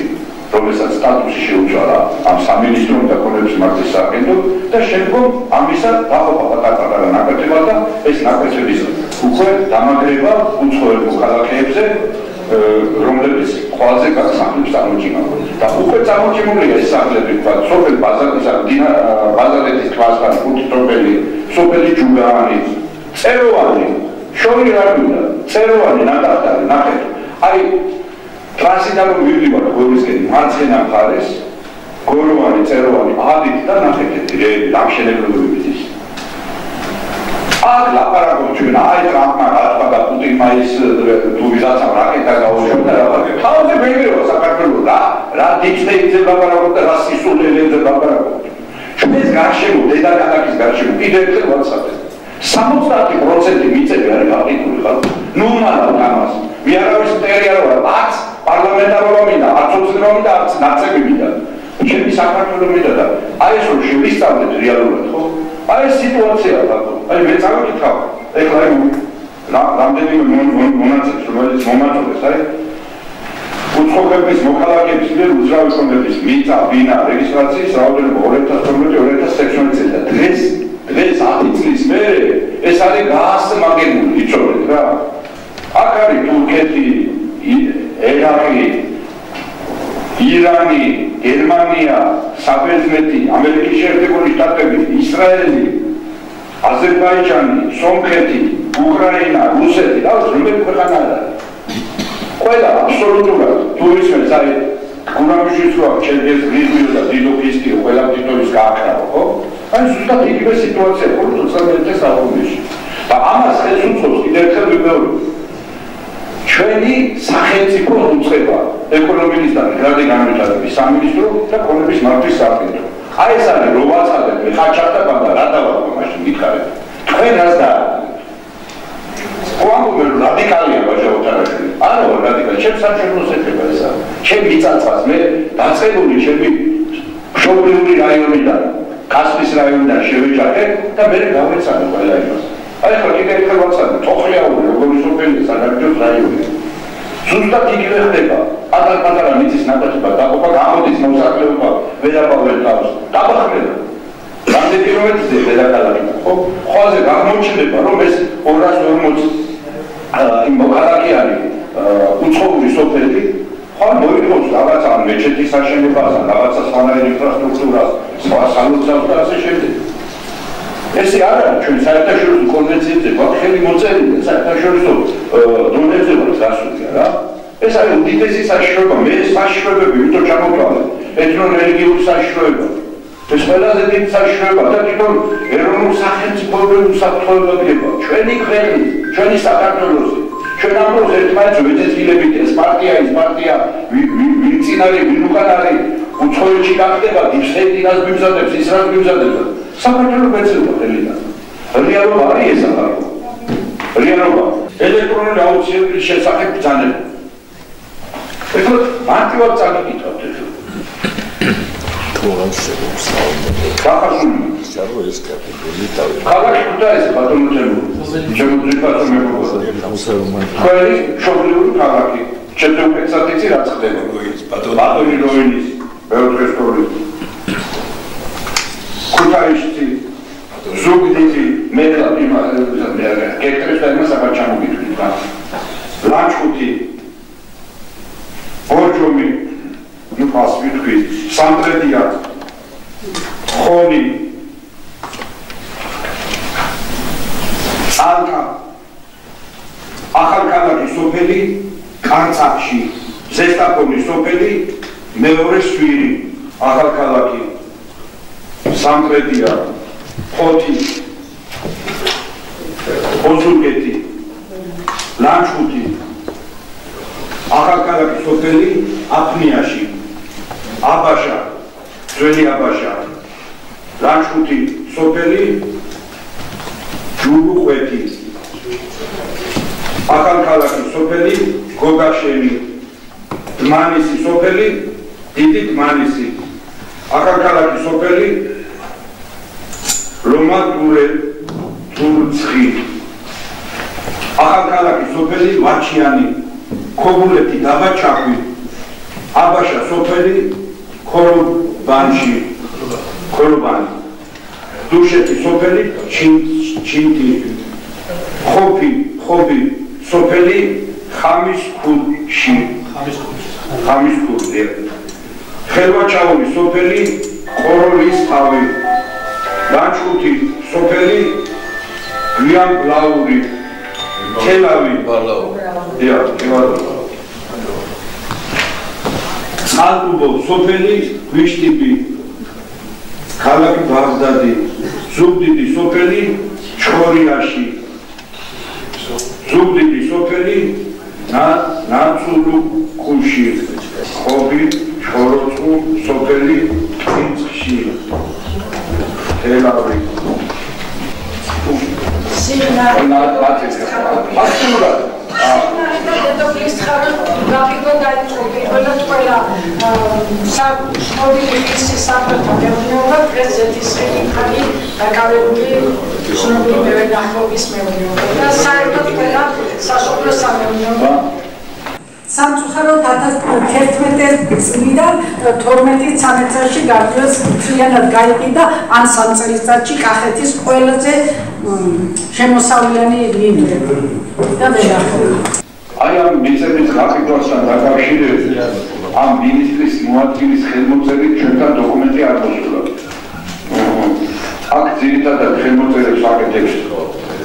რომელსაც სტატუსი შეუცვალა ამ სამინისტრომ და კონების მართვის სააგენტომ და შემდგომ ამისა დაყოფა პატარ-პატარა ნაკვეთებად და ეს ნაკვეთების უკვე დამაგრება უცხოელ მოქალაქეებზე, რომლებიც ყველაზე კარგ სახლებს წარმოიქმნებენ. და უკვე წარმოიქმნილია ეს სახლები, თქვა, სოფელ ბაზალეთის ქვასთან, ხუთტრობელი, სოფელი ჯუგაანი, წეროვანი, შორი რა გვინდა, წეროვანი ნაკარტარი, ნახეთ. აი ტრანსიდან რომ მივდივარ გორისკენ მარცხენა მხარეს, გოროვანი, წეროვანი, ადით და ნახეთ დამშენებლობებით ის. აქ ლაპარაკობ ჩვენ, აი ტრამპმა რა და პუტინმა ის თუ ვიზაცა რაკეტა გაუშვებდა რა ვარ. თავზე მეერევა საქართველოს რა დიქტეიტზე ლაპარაკობ და რა სისულელებზე ლაპარაკობ. ჩვენს გარშემო, დედაქალაქის გარშემო კიდევ ერთხელ ვაცადებ. 70% მიწები არის გაყიდული ხალხი. ნუ მალავ ამას. მე არავის მტერი არ ვარ, არც პარლამენტარობა მინდა, არც ოცნება მინდა, არც ნაცები მინდა. ჩემი საქართველო მინდა და აი ეს რომ შევისწავლეთ რეალურად, ხო? აი ეს სიტუაციაა ბატონო. აი მე წავიკითხავ. ეხლა რამდენიმე მონაცემს რომელიც მომაწოდებს, აი უცხოების მოქალაქეების მიერ უძრავი კონდების მიწა, ბინა, რეგისტრაციის რაოდენობა 2012-2016 წელს და დღეს 10 წლის მერე ეს არის გაასმაგებული, იცოდეთ რა. აქ არის თურქეთი, ერაყი, ირანი, გერმანია, საბერძნეთი, ამერიკის შეერთებული შტატები, ისრაელი, აზერბაიჯანი, სომხეთი, უკრაინა, რუსეთი, და რომელი ქვეყანა არის. ყველა აბსოლუტურად ტურიზმს აი გურამიშვილს რო ჩემს გრიგიო და დიდოფისტი ყველა დიდობის გააკრავა, ხო? აი ზუსტად იგივე სიტუაცია იყო 19 საუკუნეში. და ამას ეს უცხოს კიდევ ერთხელ ვიმეორებ. ჩვენი სახელმწიფო უწყება ეკონომიკის და მდგრადი განვითარების სამინისტრო და კონების მართვის სააგენტო. აი ეს არის რო ვაცხადებ მე ხაჩარდა ბანდა რა დავაყო მაშინ მითხარით. თქვენ რას დააყენეთ? ყوامობენ რადიკალია ბაჟაოთარაშვილი. არა რადიკალი, ჩემს სამშობლოს ეთება ესა. ჩემ მიწაწვას მე დაწყებული ჩემი მშობლიური რაიონიდან, კასპის რაიონიდან შევეჭახე და მე გავეცანე ყველა იმას. აი ხო კიდე ერთხელ ვაცადე, თოხლიაური როგორი სოფელი საგარეჯოს რაიონი. ზუსტად იგივე ხდება. პატარ-პატარა მიწის ნაკვეთებად დაყოფა, გამოდის მოსახლეობა ვერაფერ თავს. დაბახრება. რამდენი კილომეტრზე დედაქალაქიდან, ხო? ყველაზე აღმოჩნდება, რომ ეს 240 იმ მოქალაქე არის უცხოური სოფელი, ხო მოითხოვს რაღაცა მეჩეთის აშენებას, რაღაცა სხვანაირ ინფრასტრუქტურას, სხვა სალოცავს და ასე შემდეგ. ესე არ არის ჩვენ საერთაშორისო კონვენციებზე გვაქვს ხელი მოწერილი, საერთაშორისო დონეზე ვართ გასული რა. ეს არის უდიდესი საშიშროება, მე საშიშროებები ვიტო ჩამოყალიბე, ეთნო-რელიგიური საშიშროება. ეს ყველაზე დიდი საშიშროება და თვითონ ეროვნულ სახელმწიფოებრივ უსაფრთხოებაა ჩვენი ქვეყნის, ჩვენი საქართველოსი. ჩვენ ამბობს ერთმანეთს ვეცეცხილებით ეს პარტია, ის პარტია, ვინ წინ არის, ვინ უკან არის, უცხოეთში გახდება, ისეთი რას მიმზადებს, ის რას მიმზადებს. საქართველოს მეცემა ხელიდან. რეალობა არის ეს ახალ. რეალობა. ელექტრონული აუცილებლობის შესახებ ბრძანება. ეხლა მარტივად წაგიკითხავთ ეს. ქალაქი ქუთაისი ბატონო ჩემო ყველი შობლიური ქალაქი ჩემს უპეცად იცი რაც ხდება ბატონი როინის მეორე სკოლის ქუთაისში ზუგდიდი მეტლა გექტრეს და იმას აღარ ჩამოგიდგით რა ლანჩხუთი ბორჯომი ну посвятки Сандрედია ხონი ალკა ახალქალაქი სოფელი კანცახში ზესტაფონის სოფელი მეორე სვირი ახალქალაქი სამტრედია, ხოთი, ოზურგეთი, ლანჩხუთი, ახალქალაქი სოფელი აფნიაში, აბაშა, ძველი აბაშა, ლანჩხუთი სოფელი ჯურუყვეთი, ახალქალაქი სოფელი გოგაშენი, დმანისი სოფელი დიდი დმანისი, ახალქალაქი სოფელი რომატურე თურცხი, ახალქალაქი სოფელი ვაჩიანი, ქობულეთი დაბაჩაქვი, აბაშა სოფელი ქოლობანი, დუშეთი სოფელი ჩინთი, ხობი სოფელი ხამისქურში, ხელვაჩაური სოფელი ყოროლისთავი, ლანჩხუთი სოფელი გვიანბლაური, თელავი, წყალტუბო სოფელი გვიშტიპი, ქალაქი ბაღდადი, ზუგდიდი სოფელი ჩხორიაში, ზუგდიდი სოფელი ნაცულუკუში, ხობი ჩხოროწყუ სოფელი კინცხში, თელავი. სამწუხაროდ 2011 წლიდან 12-13 წელში გარდიოს მთლიანად გაიყიდა ან 3 წელიწადში კახეთის ყველაზე შემოსავლიანი მინდვრები და მედახები. აი ამ მიწების გაფიცვასთან დაკავშირებით ამ მინისტრის მოადგილის ხელმოწერით ჩვენთან დოკუმენტი არ მოსულა. აქ ძირითადად ხელმოწერებს აკეთებს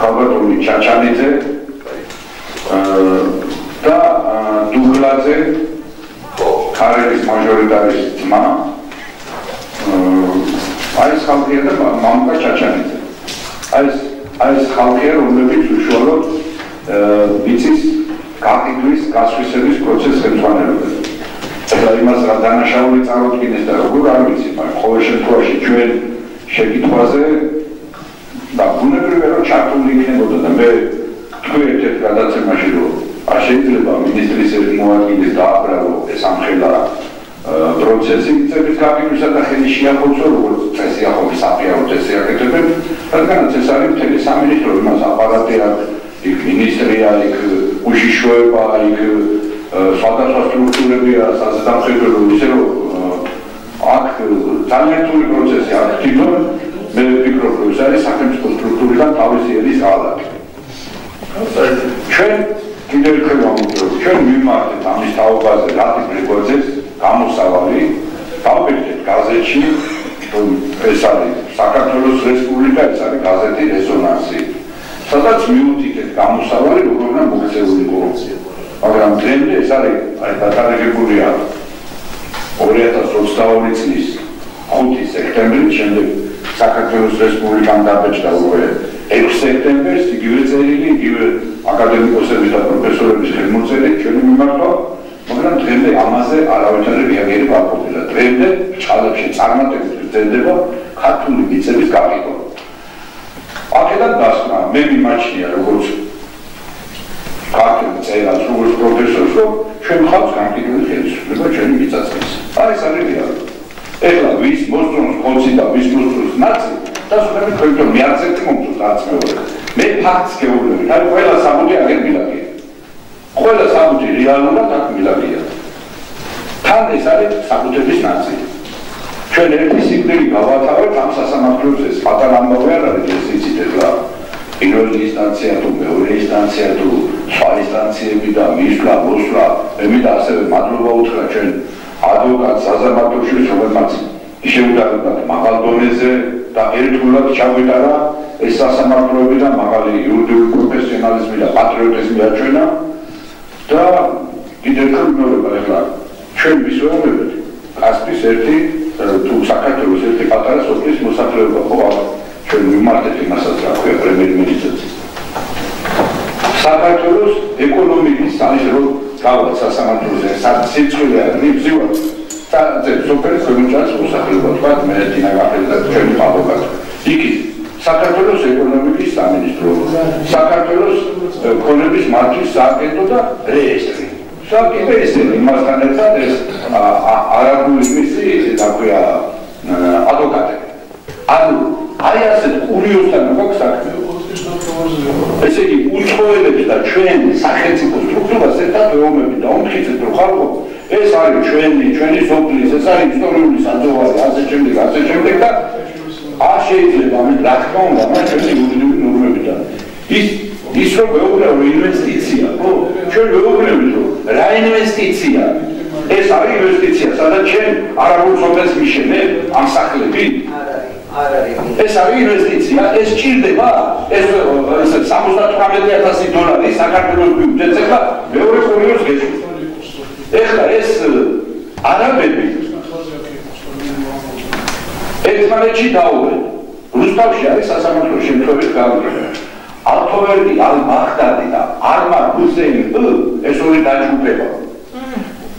ქალბატონი ჩაჩანიძე და დუგლაძე, ქარელის მაჟორიტარის ძმა, აი ეს ხალხია და მამუკა ჩაჩანიძე. აი ეს ხალხია, რომლებიც უშუალოდ მიწის გაყიდვის, გასვისების პროცესს ემთხვანებოდნენ. ეხლა იმას რა დანაშაული წარუდგინეს და როგორ არ ვიცი, მაგრამ ყოველ შემთხვევაში ჩვენ შეკითხვაზე და ბუნებრივია რომ ჩართული იქნებოდა და მე თქვი ერთ-ერთ გადაცემაში რომ არ შეიძლება მინისტრის ერთ მოადგილის დააბრალო ეს ამხელა პროცესი მიწების გაყიდვისა და ხელის შეახოცო როგორც წესი ახალი საფიარო წესი აკეთებენ, რადგანაც ეს არის მთელი სამინისტრო იმას აპარატი აქვს, იქ მინისტრია, იქ უშიშროება, იქ სხვადასხვა სტრუქტურებია საზედამხედველო ისე რომ აქ ძალიან რთული პროცესი აქ თვითონ მე ვფიქრობ რომ ეს არის სახელმწიფო სტრუქტურიდან თავისი ელის ღალატი. ჩვენ კიდევ ერთხელ ვამბობთ, ჩვენ მიმართეთ ამის თაობაზე რატი გრიგოძეს გამოსავალი, დავბეჭდეთ გაზეთში, რომ ეს არის საქართველოს რესპუბლიკა, ეს არის გაზეთი რეზონანსი. სადაც მივუთითეთ გამოსავალი, როგორ უნდა მოქცეულიყო. მაგრამ დღემდე ეს არის დათარიღებულია 2022 წლის 5 სექტემბრის შემდეგ საქართველოს რესპუბლიკამ დაბეჭდა უკვე 6 სექტემბერს იგივე წერილი, იგივე აკადემიკოსების და პროფესორების ხელმოწერით ჩვენი მიმართვა, მაგრამ დღემდე ამაზე არავითარი რეაგირება არ ყოფილა. დღემდე ჭალებში წარმატებით გრძელდება ქართული მიწების გაყიდვა. აქედან დასკვნა მე მიმაჩნია როგორც ქართული წერას, როგორც პროფესორს, რომ ჩვენ ხალხს განკიდული ხელისუფლება ჩვენი მიწაწმის. არის რეალობა. ეხლა ვის მოსწონს ხოცი და ვის მოსწონს ნაცი, დასვენებით თქვენ მე არც ერთი მომწონს არც მეორე. მე ფაქტს გეუბნები, აი ყველა საბუთი აგერ მილაგია. ყველა საბუთი რეალურად აქ მილაგია. თან ეს არის საბუთების ნაწილი. ჩვენ ერთი სიკვდილი გავათავეთ ამ სასამართლოზე, პატარა ამბავი არ არის ეს იცით ეხლა. პირველი ინსტანცია თუ მეორე ინსტანცია თუ სხვა ინსტანციები და მისვლა, მოსვლა, მე და ასევე მადლობა უთხრა ჩვენ ადვოკატ საზამართლოშვილს, რომელმაც შეუდარებლად მაღალ დონეზე და ერთგულად ჩაგვიტარა ეს სასამართლოები და მაღალი იურიდიული პროფესიონალიზმი და პატრიოტიზმი აჩვენა და კიდევ ერთხელ ვიმეორება ეხლა ჩვენ ვისვეობებით კასპის ერთი თუ საქართველოს ერთი პატარა სოფლის მოსახლეობა ხო ჩვენ მიმართეთ იმასაც რა ქვია პრემიერ-მინისტრს საქართველოს ეკონომიკის არის რომ გავაც სასამართლოზე სიცხილე არის მიბზივარ და სოფლის კომუნიკაციის მოსახლეობა თქვა მე დინაგაფელი და ჩვენი პაპობა იქით საქართველოს ეკონომიკის სამინისტრო საქართველოს ქონების მართვის სააგენტო და რეესტრი საკითხი ისინი იმასთან ერთად ეს არაბული მისი რა ქვია ადვოკატები ანუ აი ასეთ კურიოზთან გვაქვს საქმე ესე იგი უცხოელებს და ჩვენ სახელმწიფო სტრუქტურას ერთად ვეუბნებით და უმტკიცეთ რომ ხალხო ეს არის ჩვენი სოფლის ეს არის ისტორიული საძოვარი ასე შემდეგ და არ შეიძლება ამით რა თქმა უნდა მას ჩვენი იურიდიული ნორმები და ის რომ ვეუბნებ რომ ინვესტიცია ხო ჩვენ ვეუბნებით რომ რა ინვესტიცია ეს არის ინვესტიცია სადაც ჩვენ არაბულ სოფელს მიშენებ ამ სახლები ეს არის ინვესტიცია ეს ჭირდება ეს $78,000 საქართველოს ბიუჯეტზე და მეორე კურიოზს გეშვით ეხლა ეს არაბები ერთმანეთში დაუბრენ რუსთავში არის სასამართლო შემთხვევით გამგება ალთოვერდი ალ-ბაღდადი და ალ-ჰუსეინი ეს ორი დაჯგუფება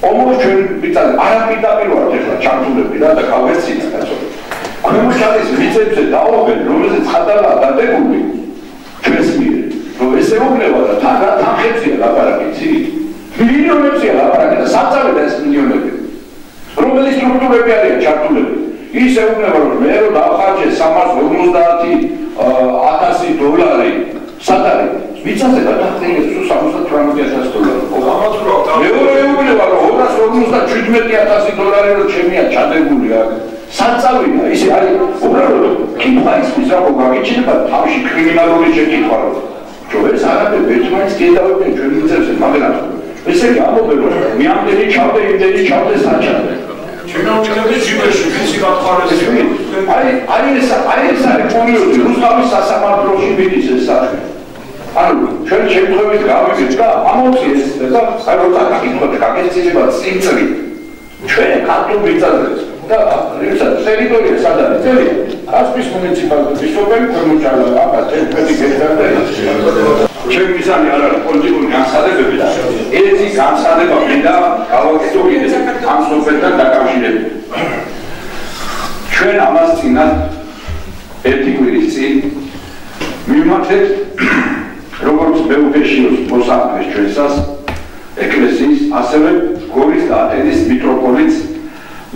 ომოს ჩვენ ვიცით არაფერდაპირ ვართ ეხლა ჩართულები და გავერცინოთ კაცო ქვემოჩალის ვიცებზე დაუბრენ რომელზეც ხატალაა დადებული ჩვენს მიერ რომ ესე უგნება და თან ხეცია ლაპარაკი ცი მილიონებზეა ლაპარაკი და საწავედა ეს მილიონები რომელი სტრუქტურები არიან ჩართულები ის ეუბნება რომ მე რომ დავხარჯე $350,000 სად არის ვიცაზე გადახდენილ $78,000 მეორე ეუბნება რომ $257,000 რომ ჩემია ჩადებული აქ სად წავიდა ისე არის უბრალოდ კითხვა ისმის რა გაგიჩნდება თავში კრიმინალური შეკითხვა რომ ეს არაფერი ერთმანეთს გედავებენ ჩვენ მიწებზე მაგრამ ესე იგი ამბობენ რომ მე ამდენი ჩავდე იმდენი ჩავდე საჩავდე ჩინაუჩინების ჯიბეში ვიცი გათხარეს აი ეს არის კურიოზი რუსთავის სასამართლოში მიდის ეს საქმე ანუ ჩვენ შემთხვევით გავიგეთ და ამოწიეს და აი როცა გაკითხოთ გაგეცილება წინწრი ჩვენ ქართულ მიწაზე და როცა ტერიტორია სად არის წელი კასპიის მუნიციპალიტეტის სოფელი ქვემოჩალა აბა 11 გექტარი ჩვენ მიზანი არ არის პოლიტიკური განსხვავებები და ერთი განსხვავება მინდა გავაკეთო კიდე ამ სოფელთან დაკავშირებით ჩვენ ამას წინათ ერთი კვირის წინ მივმართეთ როგორც მეუფეშიოს მოსახლეს ჩვენსას ეკლესიის ასევე გორის და ატენის მიტროპოლიტს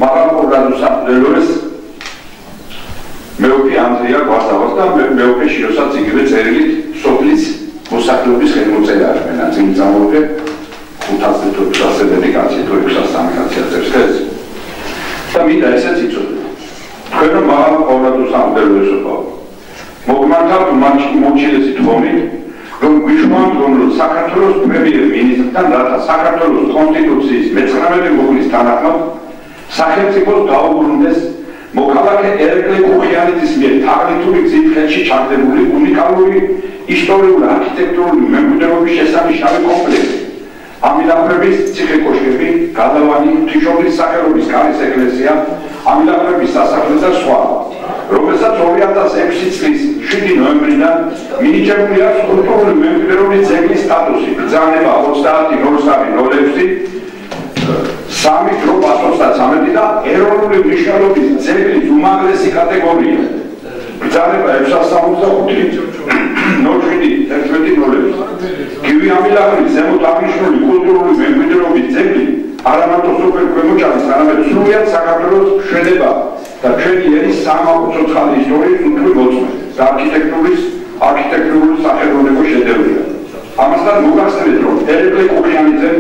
მაღალყურადოსაფლელოეს მეუფე ანდრია გვასავას და მეუფეშიოსაც იგივე წერილით სოფლის მოსახლეობის ხელმოწერა არქმენა წინ წამოვიდე 500 დედიკაცია თუ 603 კაცი აწევს ხელს და მინდა ესეც იცოდე თქვენ რომ მაღალყურადოსაფლელოესობა მოგმართავთ მოჩილესი თქმით რომ გვიშვამთ რომ საქართველოს პრემიერ-მინისტრთან რათა საქართველოს კონსტიტუციის მე-19 მოღვლის თანახმად სახელმწიფოს დაუბრუნდეს მოქალაქე ერეკლე კუხიანიძის მიერ თაღლითური გზით ხელში ჩაგდებული უნიკალური ისტორიული არქიტექტურული მემკვიდრეობის შესანიშნავი კომპლექსი ამილახრების ციხე-კოშკები გადავანი ღვთისმშობლის სახელობის კარის ეკლესია ამილახრების სასახლე და სხვა რომელსაც 2006 წლის 7 ნოემბრიდან მინიჭებული აქვს კულტურული მემკვიდრეობის ძეგლის სტატუსი ბრძანება 30.03.06 სამი დრო 513 და ეროვნული მნიშვნელობის ძეგლის უმაღლესი კატეგორია ბრძანება 665.07.11 გივი ამილახრის ზემოთ აღნიშნული კულტურული მემკვიდრეობის ძეგლი არამარტო სოფელ ქვემოჩალის არამედ სრულიად საქართველოს მშვენება და ჩვენი ერის სამაყო ცოცხალი ისტორიის უთვლი მოწმე და არქიტექტურული სახელოვნებო შედევრია ამასთან მოგახსენებთ რომ ერეკლე კუხიანიძე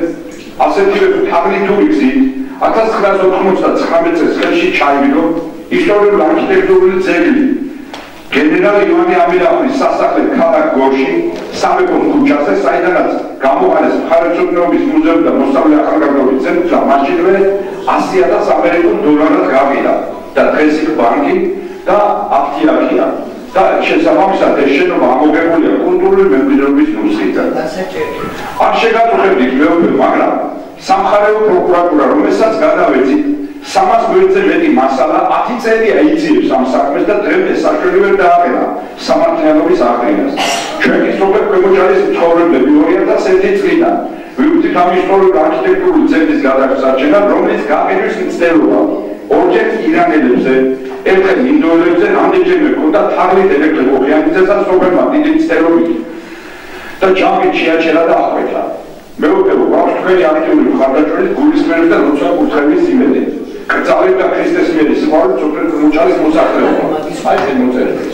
ასეთივე თაღლითური გზით 1999 წელს ხელში ჩაიგდო ისტორიული არქიტექტურული ძეგლი გენერალ ივანე ამილახრის სასახლე ქალაქ გორში სამეფოს ქუჩაზე საიდანაც გამოყენეს მხარეთმცოდნეობის მუზეუმი და მოსწავლე ახალგაზრდობის ცენტრი და მაშინვე $100,000 გავიდა და დღეს იქ ბანკი და აფთიაქია და შესაბამისად ეს შენობა ამოგებულია კულტურული მემკვიდრეობის ნუსხიდან არ შეგაწუხებდით მეუფე მაგრამ სამხარეო პროკურატურა რომელსაც გადავეცით 300 გვერდზე მეტი მასალა 10 წელია იძიებს ამ საქმეს და დღემდე საშუალება ვერ დააყენა სამართლიანობის აღდგენას. ჩვენ კი სოფელ ქვემოჭალის მცხოვრებლები 2001 წლიდან ვივხვდით ამ ისტორიულ არქიტექტურული ძეგლის გადასარჩენად, რომელიც გაყიდვის მცდელობა ორჯერ ირანელებზე, ერთხელ ინდოელებზე, რამდენჯერმე ჰქონდა თაღლით ელექტროხიანიძესაც სოფელმა დიდი მცდელობით და ჯამით შეაჩერა და ახვეთა. მეუღლე გვაქვს თქვენი აქტიური მხარდაჭერის გულისხმები და როცა კურთხევის იმედი. კრძალები და ქრისტეს მიერ სიყვარული სოფელ ქვემოჭალის მოსახლეობა. აი ეს მოწერილი.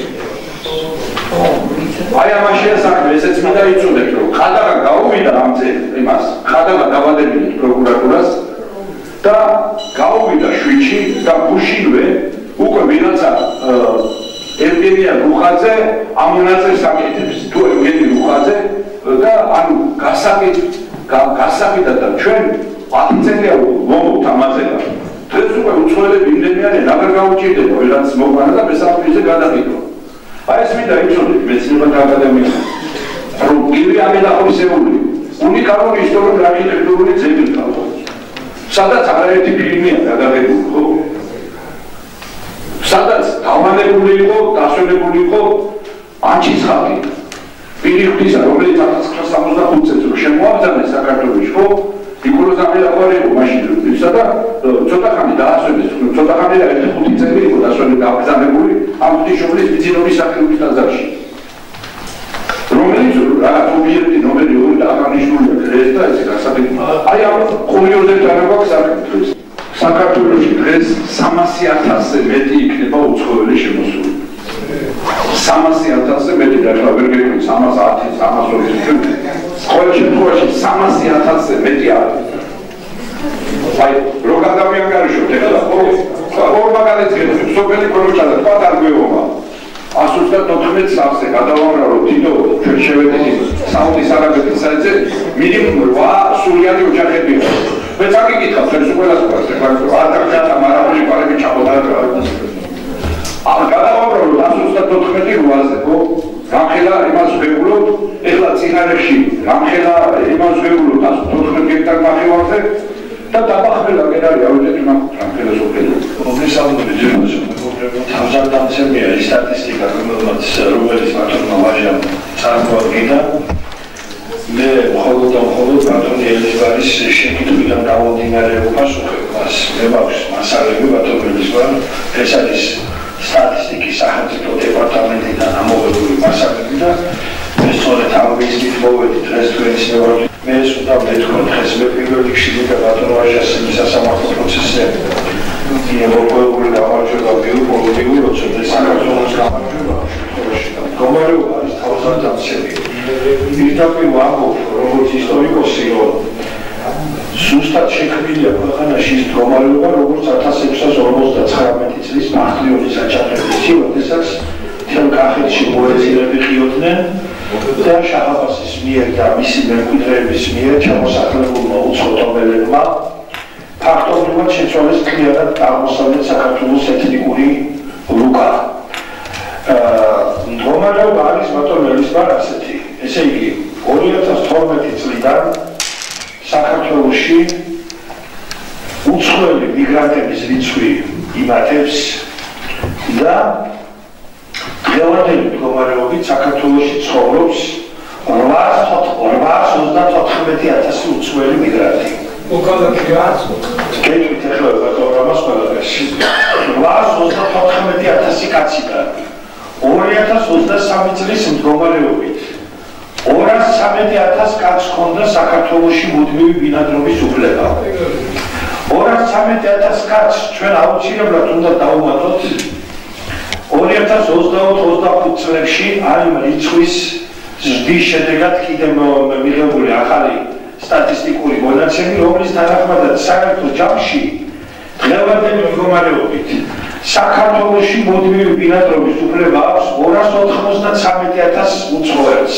აი ამაშია საქმე, ესეც მინდა იცოდეთ, რომ ხადაგა გაუვიდა ამ იმას, ხადაგა დავადებინეთ პროკურატურას და გაუვიდა შვიდში და გუშინვე უკვე ვიღაცა ევგენია რუხაძე ამ მონაწილეს აკეთებს, თუ ევგენი რუხაძე და ანუ გასაკეთდა და ჩვენ 10 წელია ვომობთ ამაზე და დღეს უკვე უცხოელები იმდენი არიან, აღარ გაუჭირდება ვიღაც მოყვანა და მესამეზე გადაყიდვა. აი ეს მინდა იცოდეთ მეცნიერებათა აკადემიაში, რომ გივი ამედახორისეული უნიკალური ისტორიული არქიტექტურული ძეგლი ყავს. სადაც არაერთი ფილმია გადაღებული, ხო? სადაც დავანებული იყო, დასვენებული იყო ანჩის ხალხი. პირი ღვთისა, რომელიც 1965 წელს რო შემოაბრძანეს საქართველოში, ხო? ნიკოლოზ ამედახვარი იყო მაშინ ისა და ცოტა ხანი დაასვენეს, ცოტა ხანი და 5 წელი იყო დაბრძანებული ამ ღვთისმშობლის ბიძინობის სახელობის ტაძარში. რომელიც რაღაც ობიექტი ნომერი 2 და აღნიშნულია დღეს და ესე გასაგებია. აი ამ კურიოზებთან აქვს საქმე. საქართველოში დღეს 300,000-ზე მეტი იქნება უცხოელი შემოსული. 300,000-ზე მეტი და ახლა ვერ გეკითხე 310, 320. ყოველ შემთხვევაში 300,000-ზე მეტი არის. აი რო გადავიანგარიშოთ ეხლა ორ მაგალითს გეტყვით, სოფელი ქვემოჭალა თქვა არ გვეუბნება. 134 სახლზე გადავამრავო თითო ჩვენ შევედით საუდის არაბეთის საიტზე მინიმუმ 8 სულიანი ოჯახები იყო. მე წაკითხავ ეს ყველას ყავს ეხლა არ დაგჭირდა მარაბული პარები ჩაბოდა. გადავამრავო 134 რუაზე ხო? რამხელა იმას ვეუბნოთ, ეხლა წინარეში რამხელა იმას ვეუბნოთ 114 ჰექტარ ნახევარზე და დაბახმელა გენარი ავიდეთ რამხელა სოფელი. მოგესალმებით ჯერმაში. თავზარდამცემია ის სტატისტიკა, რომელიც მართლმა ვაჟამ წარმოადგინა. მე მხოლოდ ბატონი ელიზბარის შეკითხვიდან გამომდინარე ვუპასუხებ მას. მე მაქვს მასალები ბატონ ელიზბარ, ეს არის სტატისტიკის სახელმწიფო დეპარტამენტიდან ამოღებული მასალები და მე სწორედ ამ ვიზით მოვედი დღეს თქვენის ნევროლოგ. მე ეს უნდა მეთქვა დღეს მე პირველ რიგში და ბატონ ვაჟას სასამართლო პროცესზე მოგებული გამარჯვება ბიოპოლიტიკურ როცოდე საქართველოს გამარჯვება გამარჯვება არის თავზარდამცემი. პირდაპირ ვამბობ, როგორც ისტორიკოსი, რომ ზუსტად შექმნილია ქვეყანაში ის მდგომარეობა, როგორც 1659 წლის მართლიური საჩაქრების როდესაც მთელ კახეთში მოეწინები ხიოდნენ და შაჰ-აბასის მიერ და მისი მემკვიდრეების მიერ ჩამოსახლებულმა უცხოთომელებმა ფაქტობრივად შეცვალეს კლიანად აღმოსავლეთ საქართველოს ეთნიკური რუკა. მდგომარეობა არის ბატონ ელიზბარ ასეთი. ესე იგი 2012 წლიდან საქართველოში უცხოელი მიგრანტების რიცხვი იმატებს და დღევანდელი მდგომარეობით საქართველოში ცხოვრობს 834,000 უცხოელი მიგრანტი. გეტყვით ეხლა ბატონ რამას ყველაფერს 834,000 კაცი და 2023 წლის მდგომარეობით 213,000 კაცს ჰქონდა საქართველოში მუდმივი ბინადრობის უფლება. 213,000 კაცს ჩვენ აუცილებლად უნდა დავუმატოთ 2024-25 წლებში ამ რიცხვის ზრდის შედეგად კიდევ მიღებული ახალი სტატისტიკური მონაცემი, რომლის თანახმადაც საერთო ჯამში დღევანდელი მდგომარეობით საქართველოში მუდმივი ბინადრობის უფლება აქვს 293,000 უცხოელს.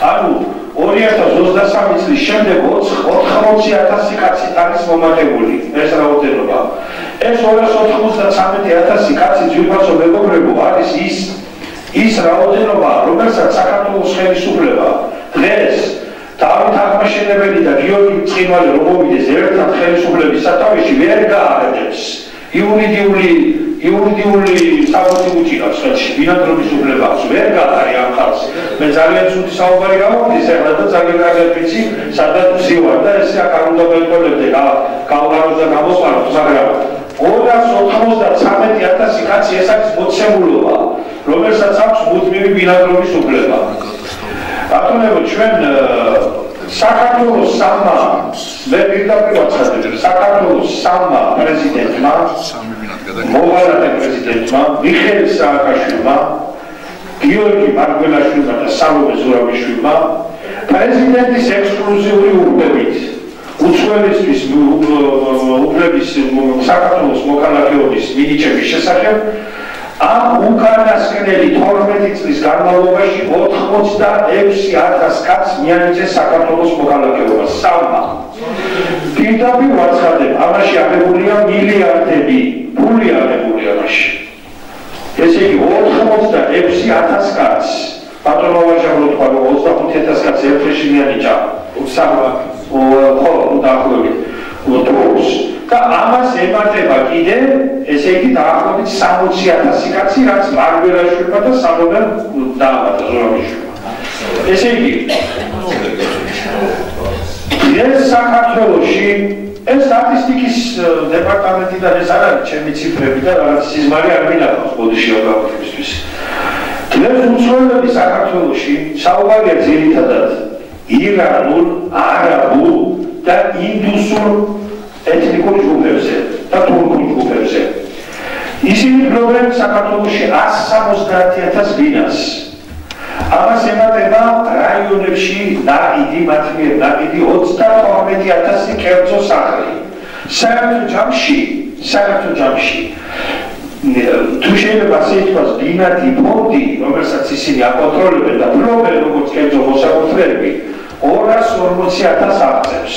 ანუ 2023 წლის შემდეგ 80,000 კაცით არის მომატებული ეს რაოდენობა. ეს 293,000 კაცი ძვირფასო მეგობრებო არის ის რაოდენობა, რომელსაც საქართველოს ხელისუფლება დღეს დავით აღმაშენებელი და გიორგი მწყინველი რომ მოვიდეს ერთად ხელისუფლების სათავეში ვერ გააკეთებს იურიდიული სტატუსი უჭირავს ხელში ბინადრობის უფლება აქვს ვერ გაყარი ამ ხალხს მე ძალიან ცუდი საუბარი გამოვიდეს ახლა და ძალიან კარგად ვიცი სადაც ვზივარ და ესე აქ არ უნდა მეკოლებდე გავყაროს და გამოსვაროთ მაგრამ 293,000 კაცი ეს არის მოცემულობა რომელსაც აქვს მუდმივი ბინადრობის უფლება ბატონებო ჩვენ საქართველოს სამმა მე პირდაპირ ვაცხადებ საქართველოს სამმა პრეზიდენტმა მოვალე პრეზიდენტმა მიხეილ სააკაშვილმა გიორგი მარგველაშვილმა და სალომე ზურაბიშვილმა პრეზიდენტის ექსკლუზიური უფლებით უცხოელისთვის უფლების საქართველოს მოქალაქეობის მინიჭების შესახებ ამ უკანასკნელი 12 წლის განმავლობაში 86,000 კაცს მიანიჭეს საქართველოს მოქალაქეობას სამმა პირდაპირ ვაცხადებ ამაში აღებულია მილიარდები ფული აღებულია ამაში ესე იგი 86,000 კაცს ბატონო ვაჟარო თქვა რომ 25,000 კაცს ერთში მიანიჭა სამმა ხო დაახლოებით დროის და ამას ემატება კიდე ესე იგი დაახლოებით 60,000 კაცი რაც მარგველაშვილმა და სალომე დაამატა ზურაბიშვილმა ესე იგი ეს საქართველოში ეს სტატისტიკის დეპარტამენტიდან ეს არ არის ჩემი ციფრები და რაღაც სიზმარი არ მინახავს ბოდიში აღგავთებისთვის დღეს უცხოელები საქართველოში საუბარია ძირითადად ირანულ, არაბულ და ინდუსულ ეთნიკურ ჯგუფებზე და თურქულ ჯგუფებზე. ისინი ფლობენ საქართველოში 170,000 ბინას. ამას ემატება რაიონებში ნაკიდი, მათ მიერ ნაკიდი 32,000 კერძო სახლი. საერთო ჯამში თუ შეიძლება ასე ითქვას ბინადი ფონდი, რომელსაც ისინი აკონტროლებენ და ფლობენ როგორც კერძო მოსაკუთრეები 240,000 აღწევს.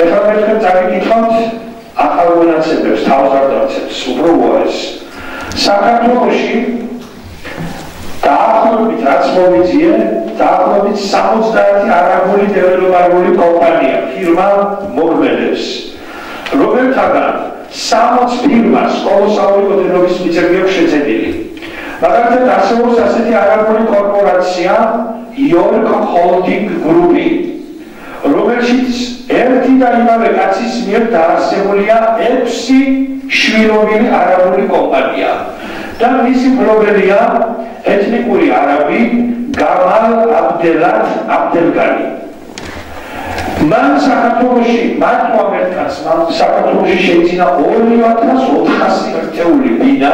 ეხლა მე თქვენ წაგიკითხავთ ახალ მონაცემებს, თავზარდაცებს, უფრო უარეს. საქართველოში დაახლოებით რაც მოვიძიე, დაახლოებით 70 არაბული დეველოპერული კომპანია, ფირმა მოქმედებს, რომელთაგან 60 ფირმას კოლოსალური ოდენობის მიწები აქვს შეძენილი. მაგალითად არსებობს ასეთი არაბული კორპორაცია იორკ ჰოლდინგ გრუპი, რომელშიც ერთი და იმავე კაცის მიერ დაარსებულია 6 შვილობილი არაბული კომპანია და მისი მფლობელია ეთნიკური არაბი გამალ აბდელგანი. მან საქართველოში მარტო ამ ერთ კაცმა საქართველოში შეიძინა 2,400 ერთეული ბინა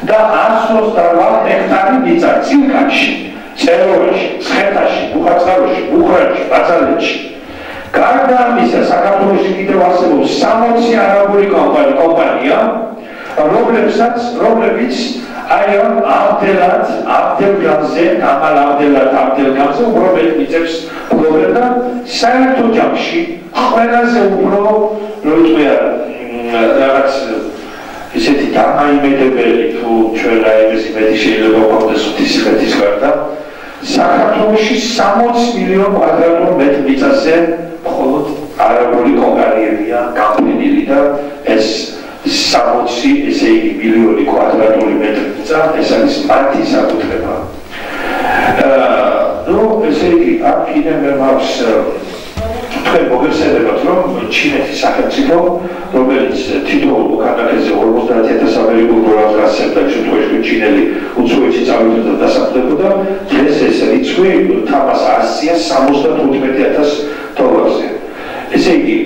და 128 ჰექტარი მიწა წილკანში, წეროში, ცხეთაში, ბუხაწყაროში, ბუხრაში, ბაწალეთში. გარდა ამისა, საქართველოში კიდევ არსებობს 60 არაბული კომპანია, რომლებიც აი ამ აბდელგანზე, გამალ აბდელგანზე უფრო მეტ მიწებს ფლობენ და საერთო ჯამში ყველაზე უფრო როიტყვია რაღაც ისეთი დამაიმედებელი თუ ჩვენ რაიმეს იმედი შეიძლება გვქონდეს ღვთისმეტის გარდა საქართველოში 60 მილიონ კვადრატულ მეტრ მიწაზე მხოლოდ არაბული კომპანიებია გამყინილი და ეს 60 ესე იგი მილიონი კვადრატული მეტრი მიწა ეს არის მათი საკუთრება. ესე იგი აქ კიდევ მე მაქვს თქვენ მოგეხსენებათ რომ ჩინეთის სახელმწიფო რომელიც თითოეულ მოქალაქეზე 50,000 ამერიკულ დოლარს გასცემდა შემთხვევაში ჩინელი უცხოეთში წავიდა და დასახლებოდა დღეს ეს რიცხვი თამას ასია 75,000 დოლარზე. ესე იგი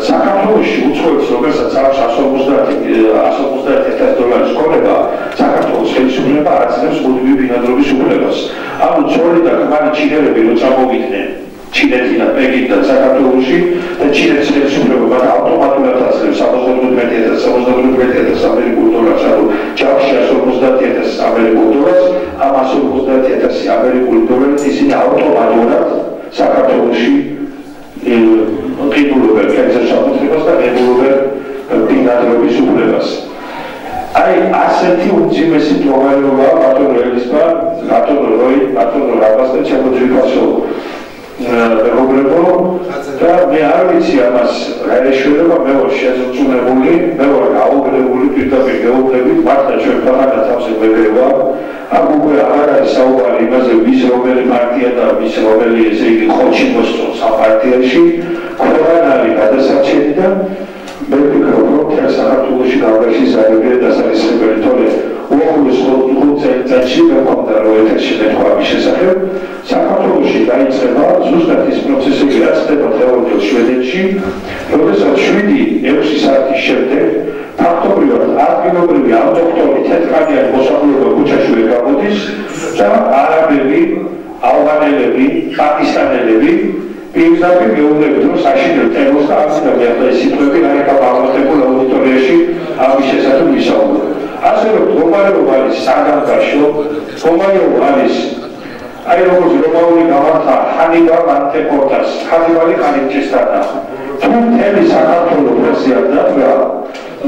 საქართველოში უცხოეთს რომელსაც აქვს 150,000 დოლარის ქონება საქართველოს ხელისუფლება არაცნობს მუდმივ ბინადრობის უფლებას. ანუ ცოლი და ქმარი ჩინელები რო წამოვიდნენ ჩინეთიდან პეკინიდან საქართველოში და ჩინეთის ხელისუფლება მათ ავტომატურად აძლევს 75,000 ამერიკულ დოლარს, ანუ ჯამში 150,000 ამერიკულ დოლარს, ამ 150,000 ამერიკული დოლარით ისინი ავტომატურად საქართველოში ყიდულობენ კერძო საკუთრებას და ებულობენ ბინადრობის უფლებას. აი ასეთი უმძიმესი მდგომარეობაა ბატონო ელისმა, ბატონო როი, ბატონო რაბას და ჩემო ძვირფასო მეგობრებო და მე არ ვიცი ამას გაეშველება მე ვარ შეზრწმუნებული მე ვარ გაუგლებული პირდაპირ გეუბნებით მართლა ჩვენ ქვეყანა თავზე მეგრევა აქ უკვე აღარ არის საუბარი იმაზე ვის რომელი პარტია და ვის რომელი ესე იგი ხოჩი მოსწონს ამ პარტიაში ყველგან არის გადასარჩენი და მე ვფიქრობ რომ თელ საქართველოში გავგაშის აერია დასაწყისებელი თორე უახლოეს 5 წელიწადში მეკონდა რომ ეთერში მეთქვა ამის შესახებ საქართველოში დაიწყება ზუსტად ის პროცესები რაც ხდება თეორიულ შვედეთში როდესაც 7-6 საათის შემდეგ ფაქტობრივად ადგილობრივი ავტოქტონი თეთრკანიანი მოსახლეობა ქუჩაში გამოდის და არაბები, ავღანელები, პაკისტანელები პირდაპირ გეუბნებით რომ საშინელ ტერორს და აქცია და ეს სიტყვები არ ეკავამოწებულ აუდიტორიაში ამის შესახებ ვისაუბრებთ. ასე რომ მდგომარეობა არის საგანგაშო, მდგომარეობა არის აი როგორც რომაული გამართა ჰანიბალ ანტეპორტას, ჰანიბალი ყანიჩისთანა. თუ მთელი საქართველო პრესიად დადგა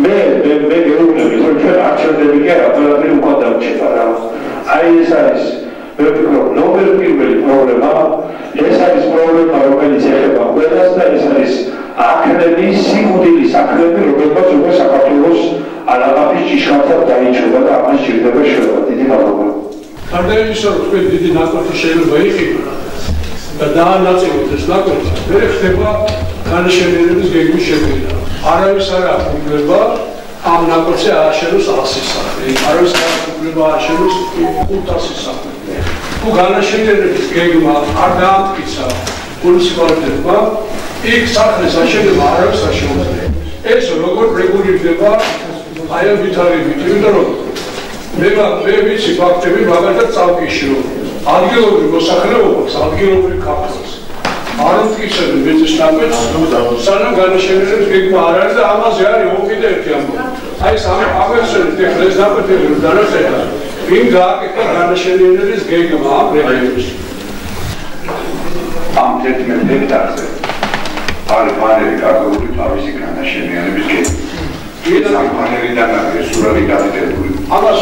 მე გეუბნებით რომ ჩვენ არჩევნები კი არა ყველაფერი უკვე დამჭირდა რა. აი ეს არის მე ვფიქრობ ნომერ პირველი პრობლემა ეს არის პრობლემა რომელიც ეხება ყველას და ეს არის აქნები სიკვდილის აქნები რომელსაც უკვე საქართველოს ალაღაფის ჭიშკართან დაიჭრება და ამას ჭირდება შევება დიდი მადლობა. გარდა იმისა რომ თქვენ დიდი ნაკვეთი შეიძლება იყიდოთ და დაანაწილოთ ეს ნაკვეთი მე ხდება განაშენიანების გეგმის შექმნა. არავის არ აქვს უფლება ამ ნაკვეთზე ააშენოს 100 სახლი. არავის არ აქვს უფლება ააშენოს 500 სახლი. თუ განაშენიანების გეგმა არ დაამტკიცა მუნიციპალიტეტმა, იქ სახლის აშენება არავის არ შეუძლია. ეს როგორ რეგულირდება აი ამ ვითარებით, იმიტომ რომ მე ვიცი ფაქტები მაგალითად წავკიში რომ ადგილობრივ მოსახლეობას, ადგილობრივ ქართულს არ მტკიცებენ მიწის ნაკვეთს, სანამ განაშენიანების გეგმა არ არის და ამაზე არის უკიდე ერთი ამბავი. აი ეს ამერცელით ეხლა ეს ნაკვეთები რომ დანახება, ვინ გააკეთა განაშენიანების გეგმა ამ რეგიონში. ამ 11 ჰექტარზე არის ბანერი კარგული თავისი განაშენიანების გეგმა. ეს ამ ბანერიდან არის სურათი გადადებული. ამას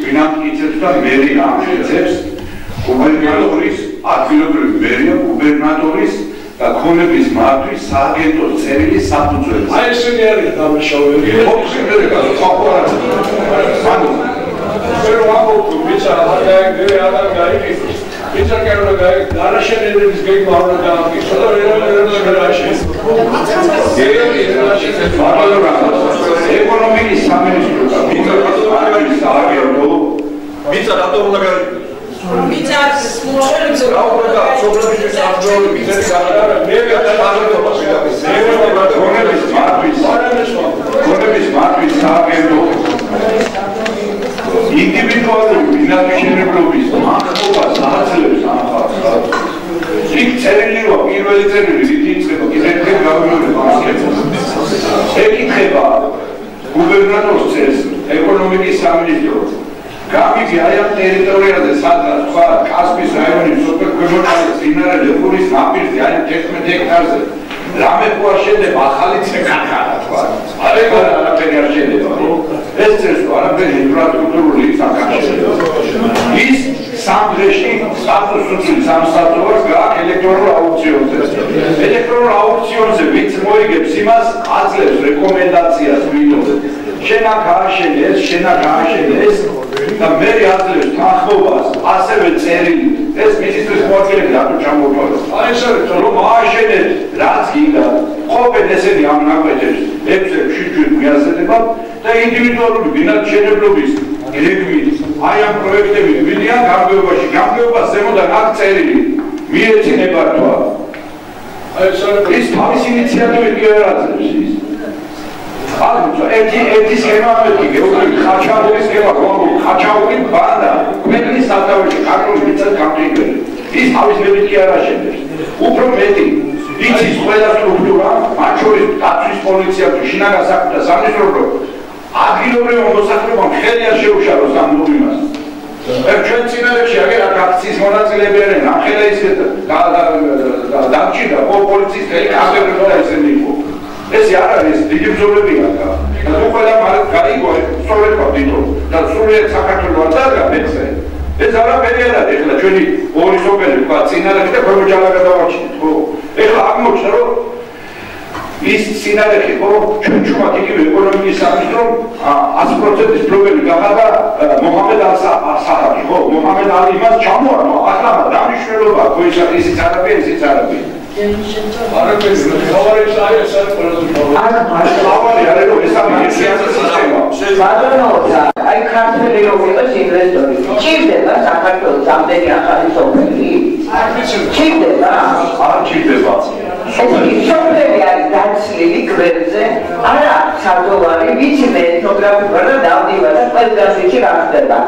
ვინ ამტკიცებს და მერი ამტკიცებს გუბერნატორის ადგილობრივი მერია გუბერნატორის და ქონების მართვის სააგენტოს წერილი საფუძველი. აი ესენი არის დამშავებელი. ოფისები გაყოლა. pero vamos tu pizza ada gaiki pizza que no gaiki განაშენიანების გეგმა არ გააკი სულ ეკონომიკის სამინისტრო pizza რატომ უნდა გაიყიდო pizza მოშორებზე რა უნდა სოფლების სამჯობი pizza გაყარა მე ქონების მართვის სააგენტო ინდივიდუალური ბინადრობის მართლობას აძლევს ამ ხალხს. იქ წერილია პირველი წერილი რითი იწყება, კიდევ ერთი გამოგონება ამას. ეკითხება გუბერნატორს წერს ეკონომიკის სამინისტრო. გამიგი აი ამ ტერიტორიაზე სადღაც თქვა კასპიის რაიონის სუპერკომპანიის წინარე ლეპურის ნაპირზე აი 11 ჰექტარზე რამე ყვა შედება ახალი ცეკახარა თქვა. არაფერი არ შედება. ეს წეს არაფერი ინფრასტრუქტურული საკითხია. ის სამგრეში სტატუსი სამსახურს გააქვს ელექტრონულ აუქციონზე. ელექტრონულ აუქციონზე ვინც მოიგებს იმას აძლევს რეკომენდაციას ვიდეოზე. შენ აქ ააშენე ეს, შენ აქ ააშენე ეს და მე აძლევს თანხმობას ასევე წერილი. ეს მინისტრის მოადგილეები რატო ჩამოყალიბდა? აი ეს არის რომ ააშენეთ რაც გინდა. ყოფენ ესენი ამ ნაკვეთებს 6-7 მიაზრდება და ინდივიდუალური ბინადრობის გეგმით აი ამ პროექტებით ვიდიან გამგეობაში. გამგეობას ზემოდან აქ წერილი მიეცინება თქვა. აი ეს თავის ინიციატივით კი არ აძლევს ის. Also, ერთი სქემა მეთქი, გეოგრაფიული ხაჩაური სქემა, ხაჩაური ბანდა, ქვეყნის სათავეში ქართული მიწა გამყიდველი. ის თავის მებით კი არ აშენებს. უფრო მეტი, იცის ყველა სტრუქტურა, მათ შორის დაცვის პოლიცია, შინაგან საქმეთა სამინისტრო, ადგილობრივ მოსახლეობამ ხელი არ შეუშალოს ამ მობილას. ჩვენ წინარეში აგერ აქ აქციის მონაწილეები არიან, ამხელა ის დამჭირდა პოლიციის ხელი კამერებდა ესენი იყო. ეს არ არის დიდი ბრძოლებია და თუ ყველა მარად გაიგო სწორედ ვარ დიდო და სულიერ საქართველოს არ დაგაბეცე ეს არაფერი არ არის ეხლა ჩვენი ორი სოფელი ვქვა წინარეხი და ქვემო ჯალაგა დავარჩინეთ ხო ეხლა აღმოჩნდა რომ ის წინარეხი ხო ჩვენ ჩუმად იგივე ეკონომიკის სამინისტრო 100%-ის პრობლემი გახადა მოჰამედ ალ-საჰარი ხო მოჰამედ ალი მას ჩამოარდა ახლა რა მნიშვნელობა ხო ისიც არაფერი ისიც არაფერი არაფერი ხავარიც არის ეს არის ყველაზე ხავარი არის რომ ეს არის სისტემა ბატონო აი ქართული რომ იყოს ინვესტორი ჭირდება საქართველოს ამდენი ახალი სოფელი ჭირდება არ ჭირდება სოფელი არის დაცლილი გვერდზე არა საძოვარი ვიცი მე ეთნოგრაფია და დავდივა და ყველგან ვიცი რა ხდება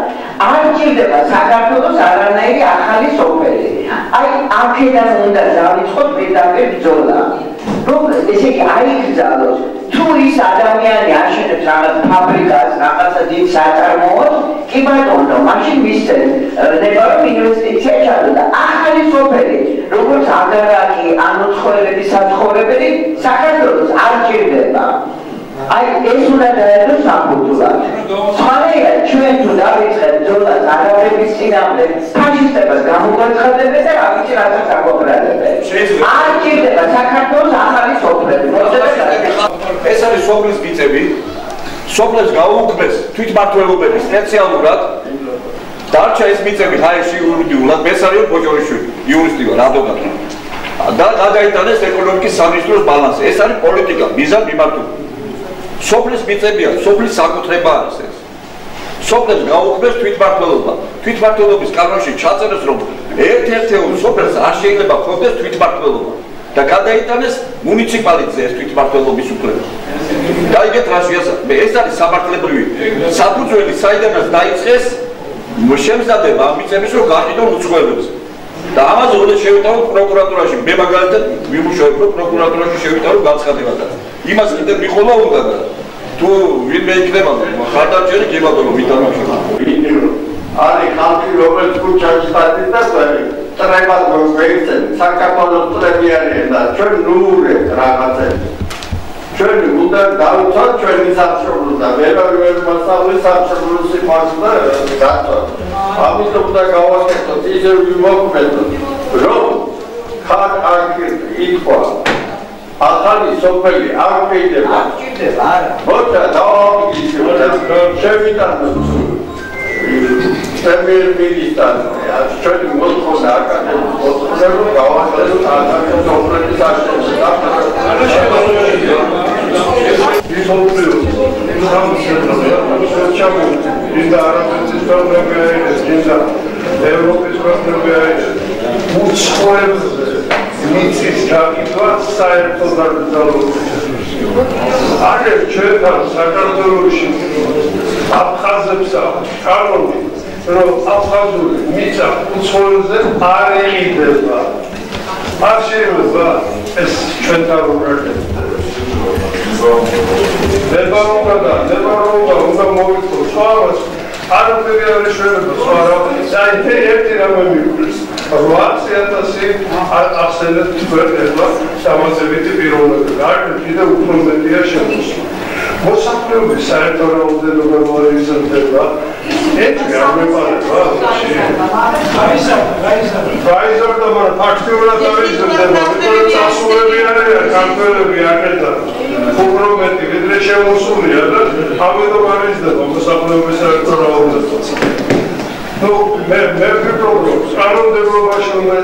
არ ჭირდება საქართველოს არანაირი ახალი სოფელი აი აქედან უნდა დავიწყოთ პირდაპირ ბრძოლა რომ ესე იგი აიგზავნოს თუ ის ადამიანი აშენებს რაღაც ფაბრიკას რაღაცა დიდ საწარმოოს კი ბატონო მაშინ მისცემ რომ ინვესტიცია ჩადო და ახალი სოფელი როგორც აგარაკი ანუ ცხოვრების საცხოვრებელი საქართველოს არ ჭირდება აი ეს უნდა დაედოს საფუძვლად ხარია ჩვენ თუ დავიწყებთ ბრძოლას არაბების წინააღმდეგ ფაშისტებას გამოგვაცხადებენ და რა ვიცი რასაც აგვაბრალებენ არ ჭირდება საქართველოს ახალი სოფელი ეს არის სოფლის მიწები სოფლებს გაუქმეს თვითმმართველობები სპეციალურად დარჩა ეს მიწები ხაერში იურიდიულად მესარიო ბოჭორიშვილი იურისტი ვარ ადვოკატი და გადაიტანეს ეკონომიკის სამინისტროს ბალანსი ეს არის პოლიტიკა მიზან მიმართული სოფლის მიწებია სოფლის საკუთრება არის ეს სოფლებს გაუქმეს თვითმმართველობა თვითმმართველობის კანონში ჩაწერეს რომ ერთ-ერთეულ სოფელს არ შეიძლება ჰქონდეს თვითმმართველობა და გადაიტანეს მუნიციპალიტეტზე ეს თვითმმართველობის უფლება გაიგეთ რა შეასახმე ეს არის სამართლებრივი საფუძველი საიდანაც დაიწყეს შემზადება ამ მიწების რომ გაყიდონ უცხოელებს და ამაზე უნდა შევიტანოთ პროკურატურაში მე მაგალითად ვიმუშავებ რომ პროკურატურაში შევიტანო განცხადება და იმას კიდევ მიხოლა უნდა და თუ ვინმე იქნება ხარდაჭერი კი ბატონო მითამაშო არის ხალხი რომელიც ქუჩაში სტატის და ტრებად მოგვეიცენ საქართველოს ტრები არის და ჩვენ ნუურებთ რაღაცებს ჩვენ უნდა დავიცვათ ჩვენი სამშობლო და ვერავინ მასწავლის სამშობლოს სიყვარული და გაწვა ამიტომ უნდა გავაკეთოთ ისე ვიმოქმედოთ რომ ხალხი ითქვა ახალი სოფელი არ მივიდება არა მოდა დავამიგიჩო შევიტანოთ პრემიერ-მინისტრად ჩვენ მოხდა აკადემიის მოსწავლე გავახსენოთ ახალი სოფლის აშენება ინდა არაბეთის პრობლემა არის ინდა ევროპის პრობლემა არის უცხოებზე მიწის გაკითხვა საერთო არის ჩვენთან საქართველოში აფხაზებსა კანონი რომ აფხაზური მიწა უცხოებზე არ იყიდება არ შეიძლება ეს ჩვენთან ნებარობა უნდა მოვიწყოთ სხვას არაფერი არ შეიძლება სხვა რა საერთოდ ერთი რამე მიგვიყვეს 800,000 ახსენეთ თქვენებმა სამოცებითი პიროვნები არ კიდევ უფრო მეტია შემოსული მოსახლეობის საერთო რაოდენობა მოიზრდება ეს არ მეპარება გაიზარდა მაგრამ ფაქტიურად არ იზრდება because ასულები არიან ქართველები აქეთა უფრო მეტი ვიდრე შემოსულია და ამიტომ არ იზრდება მოსახლეობის საერთო რაოდენობა ну მე ვფიქრობ რომ კანონმდებლობაში უნდა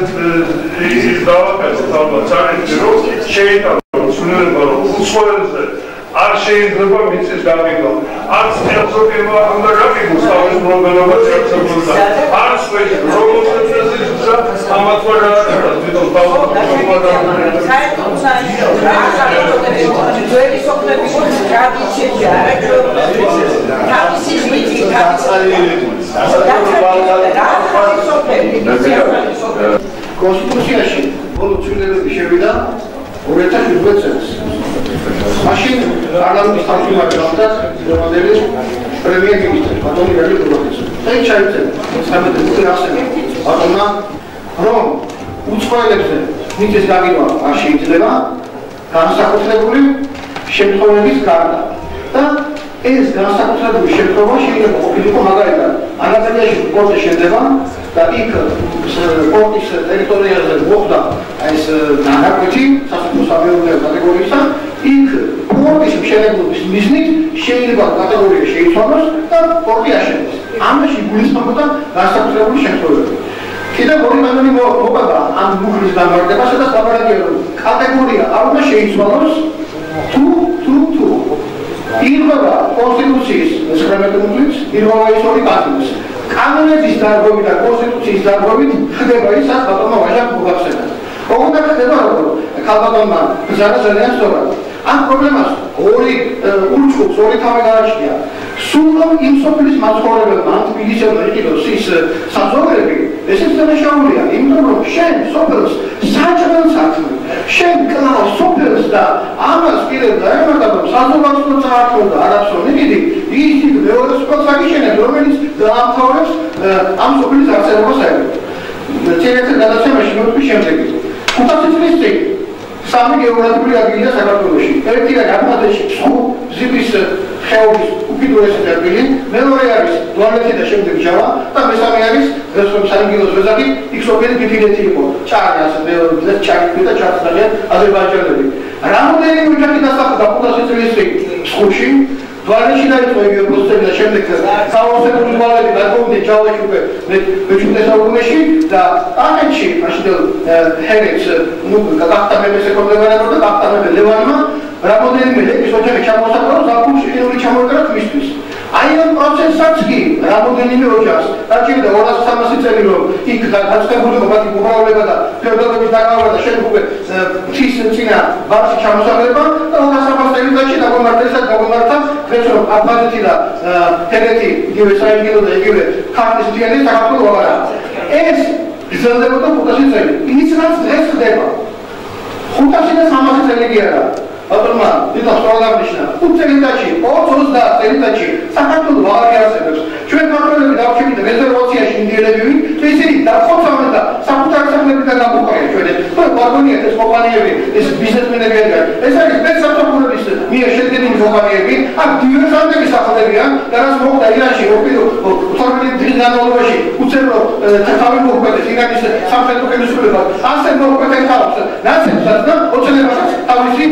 ის დავაკეთოთ ალბათ საერთოდ რომ შეიტანოს სულელება რომ უცხოელზე არ შეიძლება მიწის გამიგო. არც ერთობილმა უნდა გაგიგოს თავის პრობლემას ერთობილდა. არც ვეშ როგორც წესისა ამათმა გააკეთეს თვითონ თავის საერთოდ ძველი სოფლები გადიჭერა არა თავისი მიწი კონსტიტუციაში ბოლო ცვლილებები შევიდა 2017 წელს. მაშინ პარლამენტის თავმჯდომარე გახდა რომანელი პრემიერ-მინისტრი ბატონი გიორგი გოგოძე. და ჩაიწერა 13 წუთი ახსენე. ბატონმა რომ უცხოელებზე მიწის გაგივა არ შეიძლება განსაკუთრებული შემთხვევების გარდა და ეს განსაკუთრებული შემთხვევა შეიძლება ყოფილიყო მაგალითად ანატოლიაში კორტე შედება და იქ პორტის ტერიტორიაზე მოხდა ეს ნაკვეთი სასოფლო სამეურნეო კატეგორიისა იქ პორტის მშენებლობის მიზნით შეიძლება კატეგორია შეიცვალოს და პორტი აშენდეს. ამაში გულისხმობდა განსაკუთრებული შემთხვევები. კიდევ ორი კანონი მოყვება ამ მუხლის დამარდება, სადაც დაბარაგია რომ კატეგორია არ უნდა შეიცვალოს თუ ირღვევა კონსტიტუციის 19 მუხლით, ირღვევა ის ორი კანონის. კანონების დარღვევით და კონსტიტუციის დარღვევით ხდება ის, რაც ბატონმა ვაჟამ მოგახსენა. ოღონდ ხდება რომ ქალბატონმა ბრძანა ძალიან სწორად. ამ პრობლემას ორი ურჩხულს ორი თავი გააჩნია. სულ რომ იმ სოფლის მაცხოვრებელმა ან თბილისელმა იყიდოს ის საზოგადოება, ესეც დანაშაულია, იმიტომ რომ შენ სოფელს საჭმელს ართმევ, შენ კლავს სოფელს და ამას კიდევ დაემატა რომ საზოგადოებას წაართმევ და არაფერს რომ იყიდი, ის მეორე სოფელს აგიშენებ, რომელიც დაამთავრებს ამ სოფლის არსებობას აეროს. ცერეთზე გადაცემაში მოვიყვი შემდეგი. 500 წლის წინ სამი გეოგრაფიული ადგილია საქართველოში. ერთი არის აფხაზეთში ზიბის ხეობის უკიდურესი ადგილი, მეორე არის დვალეთი და შემდეგ ჯავა და მესამე არის რესურსი სარგილოს ვეზაკი, იქ სოფელი გიფილეთი იყო. ჩარი ასე მეორე ჩარი და ჩარცდაგენ აზერბაიჯანელი. რამდენი ოჯახი დასახლდა 500 წლის წინ სხუში დვალეთში დაიწყო იგი პროცესი და შემდეგ საავადმყოფო დვალები გადმოვიდა ჯავაში უკვე მე-16 საუკუნეში და ახეთში მაშინ ჰერეც გახდა მეფეს ეკონომიკა და გახდა მეფე ლევანმა რამდენიმე ლექის ოჯახი ჩამოსაკრავა ზაფხულში პირველი ჩამოეკრა თვისთვის. აი ამ პროცესსაც კი რამდენიმე ოჯახს დაჭირდა 200-300 წელი რომ იქ დაწყებულიყო მათი უბრალობა და ფეოდალების დაკავება და შენ უკვე ღვთის წინა ბარში ჩამოსახლება და 200 წელიწადში დაგომართა დღეს რომ აფხაზეთი და თერეთი იგივე საინგილო და იგივე ქართლის მთიანი საქართველო აღარა. ეს გრძელდებოდა 500 წელი. ის რაც დღეს ხდება 500 და 300 წელი კი არა. ბატონმა დიდად სწორადაღნიშნა 5 წელიწადში 20-30 წელიწადში საქართველოს აღარ არსებობს. ჩვენ ქართველები დავჩებით რეზერვაციაში ინდიელები და ისინი დახოცავენ და საკუთარ სახელებიდან გამოყარენ ჩვენ ეს ბატონია ეს კომპანიები ეს ბიზნესმენები არიან. ეს არის სპეცსამსახურების მიერ შედგენილი კომპანიები, აქ დივერსანტები სახელებიან და რაც მოხდა ირანში ოქიდო 12 დღის განმავლობაში უცებრო თავი მოუკვეთეს ირანის სამხედრო ხელისუფლებას. ასე მოუკვეთეს თავს ნაცებსაც და ოცნებასაც თავისი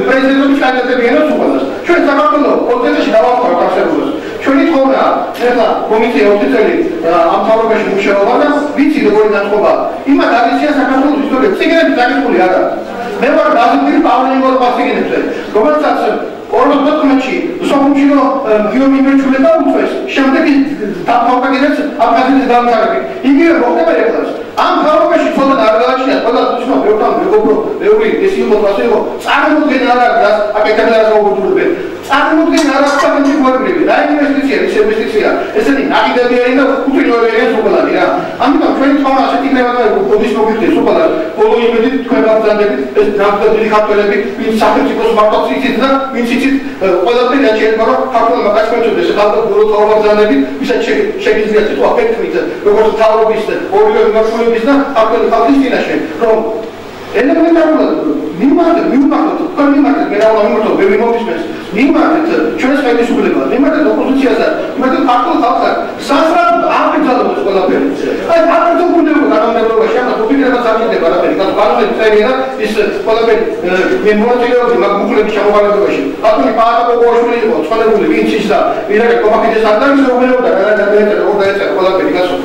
პრეზიდენტის კანდიდატებიანაც უყოლას. ჩვენ საქართველოს კონტექსტში დავამყაროთ არსებობას. ჩვენი თხოვნა ახლა კომიტეტი 20 წელი ამ თავრობაში მუშაობა და ვიცი როგორი განწყობა. იმათ აღიცია საქართველოს ისტორია. ციგნები დაგებული არა. მე ვარ გაზრდილი პავლე მორბასიგინებზე, რომელსაც 2014-ში სოფუმშიო გიომი მეჩულება უწევს. შემდეგ დაფავკაგინებს აფხაზეთის დამთავრებით. იგივე მოხდება ეხლაც. ამ თავრობაში ცოტა არ გააჩნიათ ყველა თვითონ ბევრთან მეგობრო ბევრი ეს იყო ასე იყო წარმოუდგენ არ აქვს აკეთებდა რა გაუგებენ წარმოუდგენ არ აქვს სამეცნიერო რა ინვესტიცია ის ინვესტიცია ესენი ნაკიდები არის და უტრიოები არის უბრალოდ რა ამიტომ ჩვენი თქმა ასეთი ნებადა პოზის მოგიხდეს უბრალოდ ბოლო იმედით თქვენ გაგზავნებით ეს ნამდვილი ქართველები ვინც სახელმწიფოს მართავს იცით და ვინც იცით ყველაფერი დაჭერება რომ ქართველმა გასწრებდეს ხალხო ბოლო თავგზავნებით ვისაც შეგიძლიათ სიტყვა ფექტით როგორც თავრობის ორივე მართლობის და ქართული ხალხის წინაშე რომ ელემენტარულად მიმართეთ თქვენ მიმართეთ მერავლამიმართოთ ბევრი მომისმენს მიმართეთ ჩვენს ხელისუფლებას მიმართეთ ოპოზიციას და მიმართეთ ქართულ ხალხს სასწრაფოდ არ მიგზავნოთ ყველაფერი აი აქეთო გუნდება კანონმდებლობაში ამას ოფიციალურად აღიდება არაფერი კანონები წერია ის ყველაფერი მე მონაწილეობდი მაგ მუხლების ჩამოყალიბებაში ბატონი პაატაკოშვილი იყო ცხოვრებული ვინც ის და ვიღაცა კომაკიდეს არ დაისაუბრებოდა რა დაეწერა ყველაფერი გასულ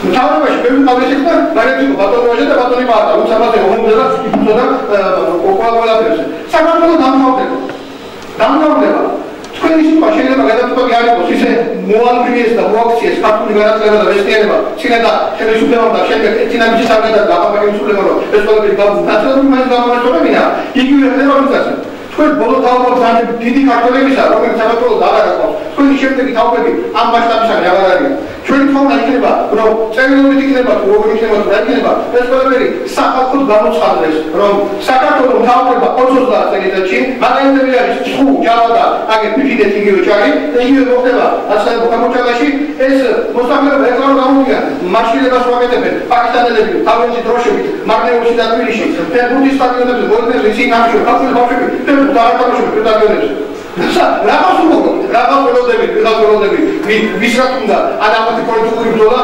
თავრობაში ბევრი თავისი და გარეთიკო ბატონოჟე და ბატონი პაატა როცა მასე მომდა და იფუძა ყველაფერს საქართველოს დამთავრდება თქვენი სიტყვა შეიძლება გადაწყვეტი არ იყოს ისე მოალბიეს და მოაქციეს ქართული განათლება და მეცნიერება ცინადა ხელისუფლება და შემდეგ ეთნიკების საგადად დაფარვებულება რომ ეს ყველაფერი დაწესებული მაინც გამომეწონებინა იგივე ხდება მიწაზე თქვენ ბოლო თავგზავნები დიდი ქართველებისა რომელიც საქართველოს აღარ აქვს თქვენი შემდეგი თავები ამ მასშტაბისაგან აღარ არიან ჩვენი თხოვნა იქნება რომ წერილობით იქნება თუ როგორ იქნება თუ რა იქნება ეს ყველაფერი სახალხოდ გამოცხადდეს რომ საქართველოს მთავრობა 20 წელიწადში მაგალითები არის ჩხუ ჯავა და აგერ ფიფიდეთი იგივე ჩარი და იგივე მოხდება ასეთ გამოჩენაში ეს მოსახლეობა ეხლა გამოდიან მაშინებას ვაკეთებენ პაკისტანელები თავისი დროშებით მარნეულში და თბილისში ფეხბურთის სტადიონებზე მოედნებზე ისინი ამშვენ ქართული ბავშვები ფეხბურთს არ აკეთებენ სტადიონებზე რაღაც ველოდები ვის რა თუნდა ანამათი პოლიტიკური ბრძოლა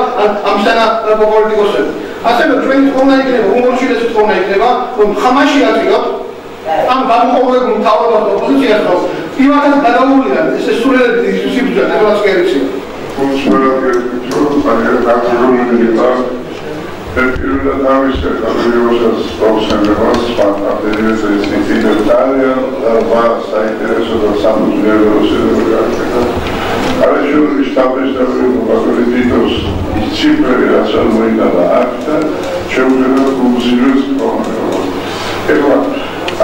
ამსანა პოლიტიკოსები. ასევე ჩვენი თხოვნა იქნება, უმორჩილესი თხოვნა იქნება, რომ ხამაში აწიოთ ამ გამოყენებულ მთავრობას და ოპოზიციას რომ პირველად გადაუვლიდან ეს სულელები სიბრძოლე რაღაც კერიცი. Პირველად ამის კატეგორიას პროფესიონალს პარტნიორებს ეცინებენ და საინტერესო და სამუზეო შედეგებია. არაშურის შტაბის და პროფესიონალების ციფრები რაც მოიყვანა აქ შეუძლია მუზეუმის პროგრამა. ეხლა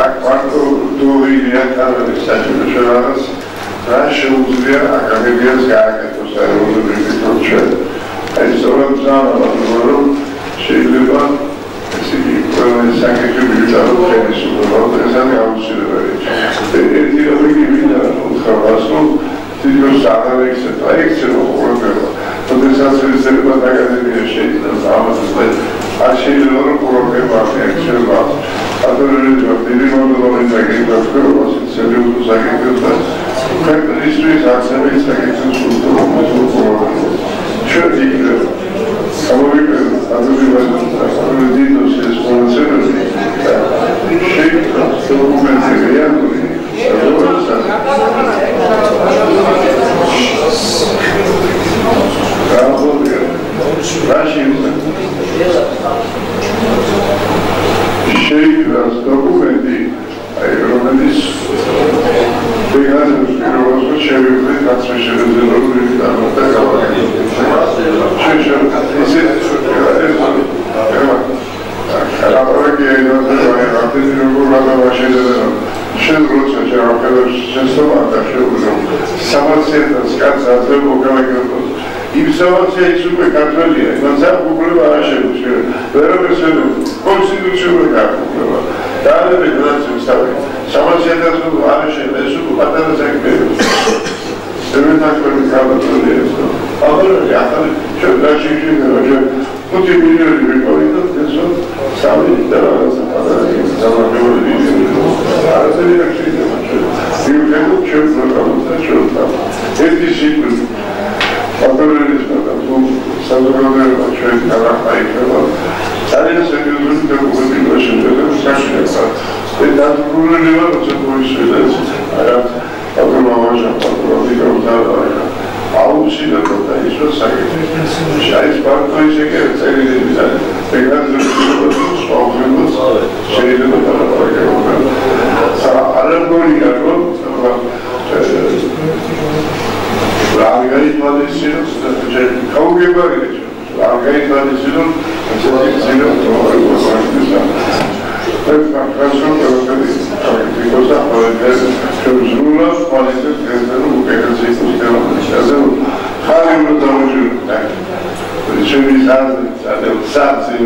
აქ პარტნიორია თავის საჭიროებას რა შეუძლია აკადემიას გააკეთოს ეროვნული პროექტი. ეს სწორედ რომ შეიძლება ესეთი ყველა საკითხები დავწერეს უბრალოდ ეს არის აუცილებელი. ერთი რიგი ვიდა ხარვას რომ თვითონ საგარექს პროექტი როგორია. თუმცა შეიძლება აკადემია შეიძლება ამასთან არ შეიძლება რომ პროგრამა შეეცება. ადრეულ დირექტორებს დაგეგმოს სერიოზულ საკითხებს პრაქტიკის აღწერის საკითხებს უბრალოდ შეიძლება Isso é católica, não sabe o problema acha que era pessoa constitucional problema. Cada vez que você sabe, chama se das do acha isso até não sei que. Deve estar colocado tudo isso. Agora já eu acho que o que melhor de coisa isso sabe da nossa palavra da nossa vida. A seria que se eu vejo que eu não é discípulo Autores saludables ჩვენ დაახაიფება. ძალიან სერიოზული დოკუმენტია შეიძლება შეშეცება. და პრობლემა როცა მოიშალეს, არა ავტომატურად ავტომატურად აუცილებლად და ისო საკითხი. შეიძლება პარტიის ეკერწერილი და ეგრევე შეიძლება დააყენოს. არა გონია რომ Rangay tradisyon, kavga böyle. Rangay tradisyon, mesela Fransız Cosa çözümler maalesef kendini bu kadar sistemler. Halim da mevcut. Şimdi sadece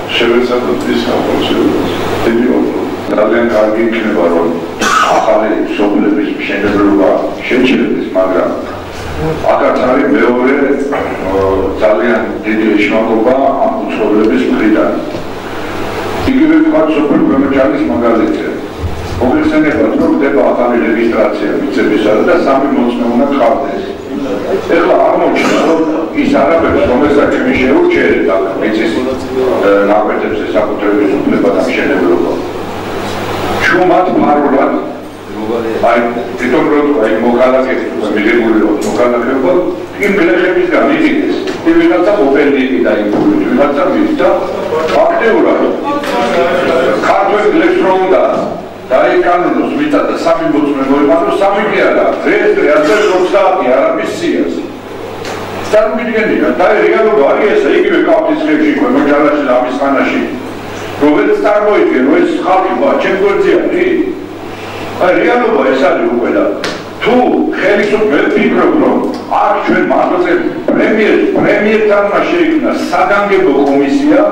şevesat diskonfort ediyor. Zaten kargi ikili var o. ახალი სოფლების მშენებლობა შეჩერდეს, მაგრამ აქაც არის მეორე ძალიან დიდი შრომობა ამ უცხოელების მხრიდან. იგივე თქვა სოფელ ქვემოჩალის მაგალითზე. მოგეხსენებათ, რომ ხდება ახალი რეგისტრაცია მიწებისა და სამი მოწმე უნდა გყავდეს. ეხლა აღმოჩნდა, რომ ის არაფერს, რომელსაც ჩვენ შეურჩიეთ აქ მიწის ნაკვეთებზე საკუთრების უფლება და მშენებლობა. ჩუმად ფარულად აი თვითონ პროდუქტი მოგალაგებს მიღებული მოგალაგება იმ გლეხებისგან იგივეს ვიღაცა ოპენდიტი და იმპული ვიღაცა მისცა აქტიურად ქართულ გლეხს რომ უნდა დაიკანონოს მიწა და სამი მოწმე მოიმართოს სამი კი არა რეესტრი 120 არაბის სიას წარმოგიდგენია და რეალობა არის ესე იგივე კაფის ხევში ქვემოჯარაში ამის ხანაში როგორც წარმოიდგენ რომ ეს ხალხი ჩემ გვერდზე არის აი რეალობა ეს არის უკვე და თუ ხელისუფლება ვფიქრობ რომ აქ ჩვენ მასწავლე პრემიერთან შეიქმნა საგანგებო კომისია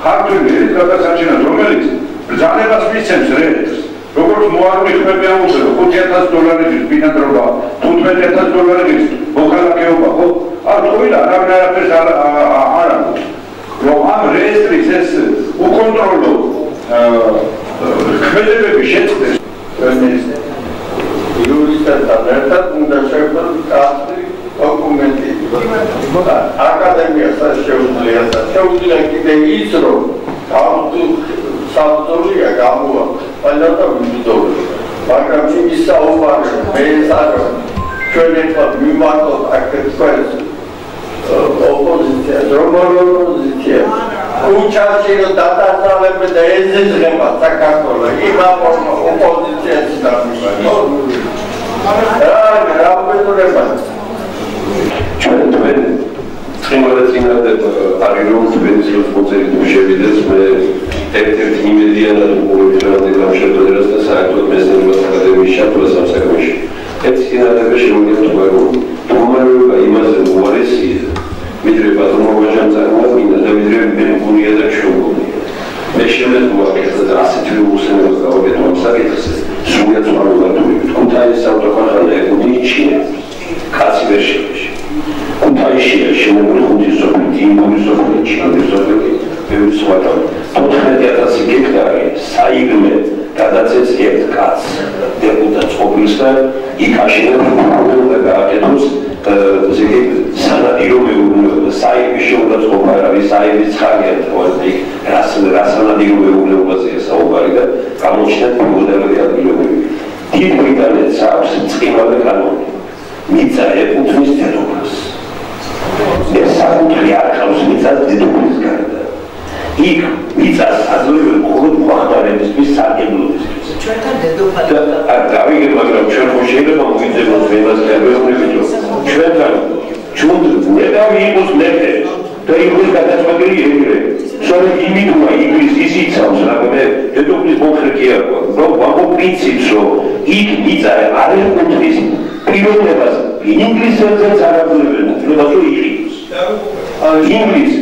ქართული ერის გადასაჩენად რომელიც ბრძანებას მისცემს რეესტრს როგორც მოარული ხმები ამბობენ $5,000 ბინადრობა $15,000 მოქალაქეობა ხო არ თქვია არავინ არაფერს არ აქვს რომ ამ რეესტრის ეს უკონტროლო ქმედებები შეწყდეს იურისტებთან ერთად უნდა შექმნას კადრი დოკუმენტი აკადემიას შეუძლია კიდე ის რომ სამწორია გამოვა პალატა ვიდორი მაგრამ ის საუბარი მე საერთოდ ჩვენ ერთად მიმართოთ აქტიურად ოპოზიცია opozizija učašće da tazale da je zizrema Sakartola ima opozicija stavima Trimalatina Ariron Tvenizlos Mozerit Ševides me ერთ-ერთ იმედიანად პოლიტიკურად გამშერდებას და საერთოდ მეცნიერებათა აკადემიის ჩათვლა სამსახურში. ეს წინადადება შემოგეწყვეტა რომ თუმარობა იმაზე უარესია, ვიდრე პატრონობა წარმოადგენდა და ვიდრე ბენგურია და ჩოგონია. მე შემეძლო და ასეთი უსწრებო გავაკეთო ამ საკითხს, სრულიად სწორად ქუთაისის ავტოქარხანა ეკუთვნის კაცი ვერ შეგვეშ. ქუთაისშია შემოგვი ხუთი სოფელი, იმული სოფელი, ჩინური სოფელი, ბევრი სხვა თავი. 14,000 გექტარი საიგმე გადაწეს ერთ კაცს დეპუტატს ყოფილს და იქ აშენებს უნდა გააკეთოს სანადირო მეურნეობა საიგმის შეურაცხყოფა არის საიგმის ცხადია იქ რა სანადირო მეურნეობაზეა საუბარი და გამოჩნდა მოდელები ადგილობრივი დიდ ბრიტანეთს აქვს წყიმავე კანონი მიწა ეკუთვნის დედოფალს ეს საკუთრი არ ხავს მიწას დედოფლის გარდა იქ მიწას აძლევენ მხოლოდ მოხმარებისთვის სარგებლობისთვის. ჩვენთან დედოფალი არ გავიგე, მაგრამ ჩვენ ხო შეიძლება მოვიძებოთ მებას გერბეუნებიჯო. ჩვენთან ჩვენ ნებავი იყოს მეფე და იყოს გადაწყვეტილი ეგრე. სწორედ იმითმა ინგლისი ის იცავს, რომ დედოფლის მომხრე კი არ გვაქვს. რომ ვამბობ პრინციპს, რომ იქ მიწა არ ეკუთვნის პიროვნებას ინგლისელზეც არ აძლევენ, უბრალოდ იყიდოს. ინგლისი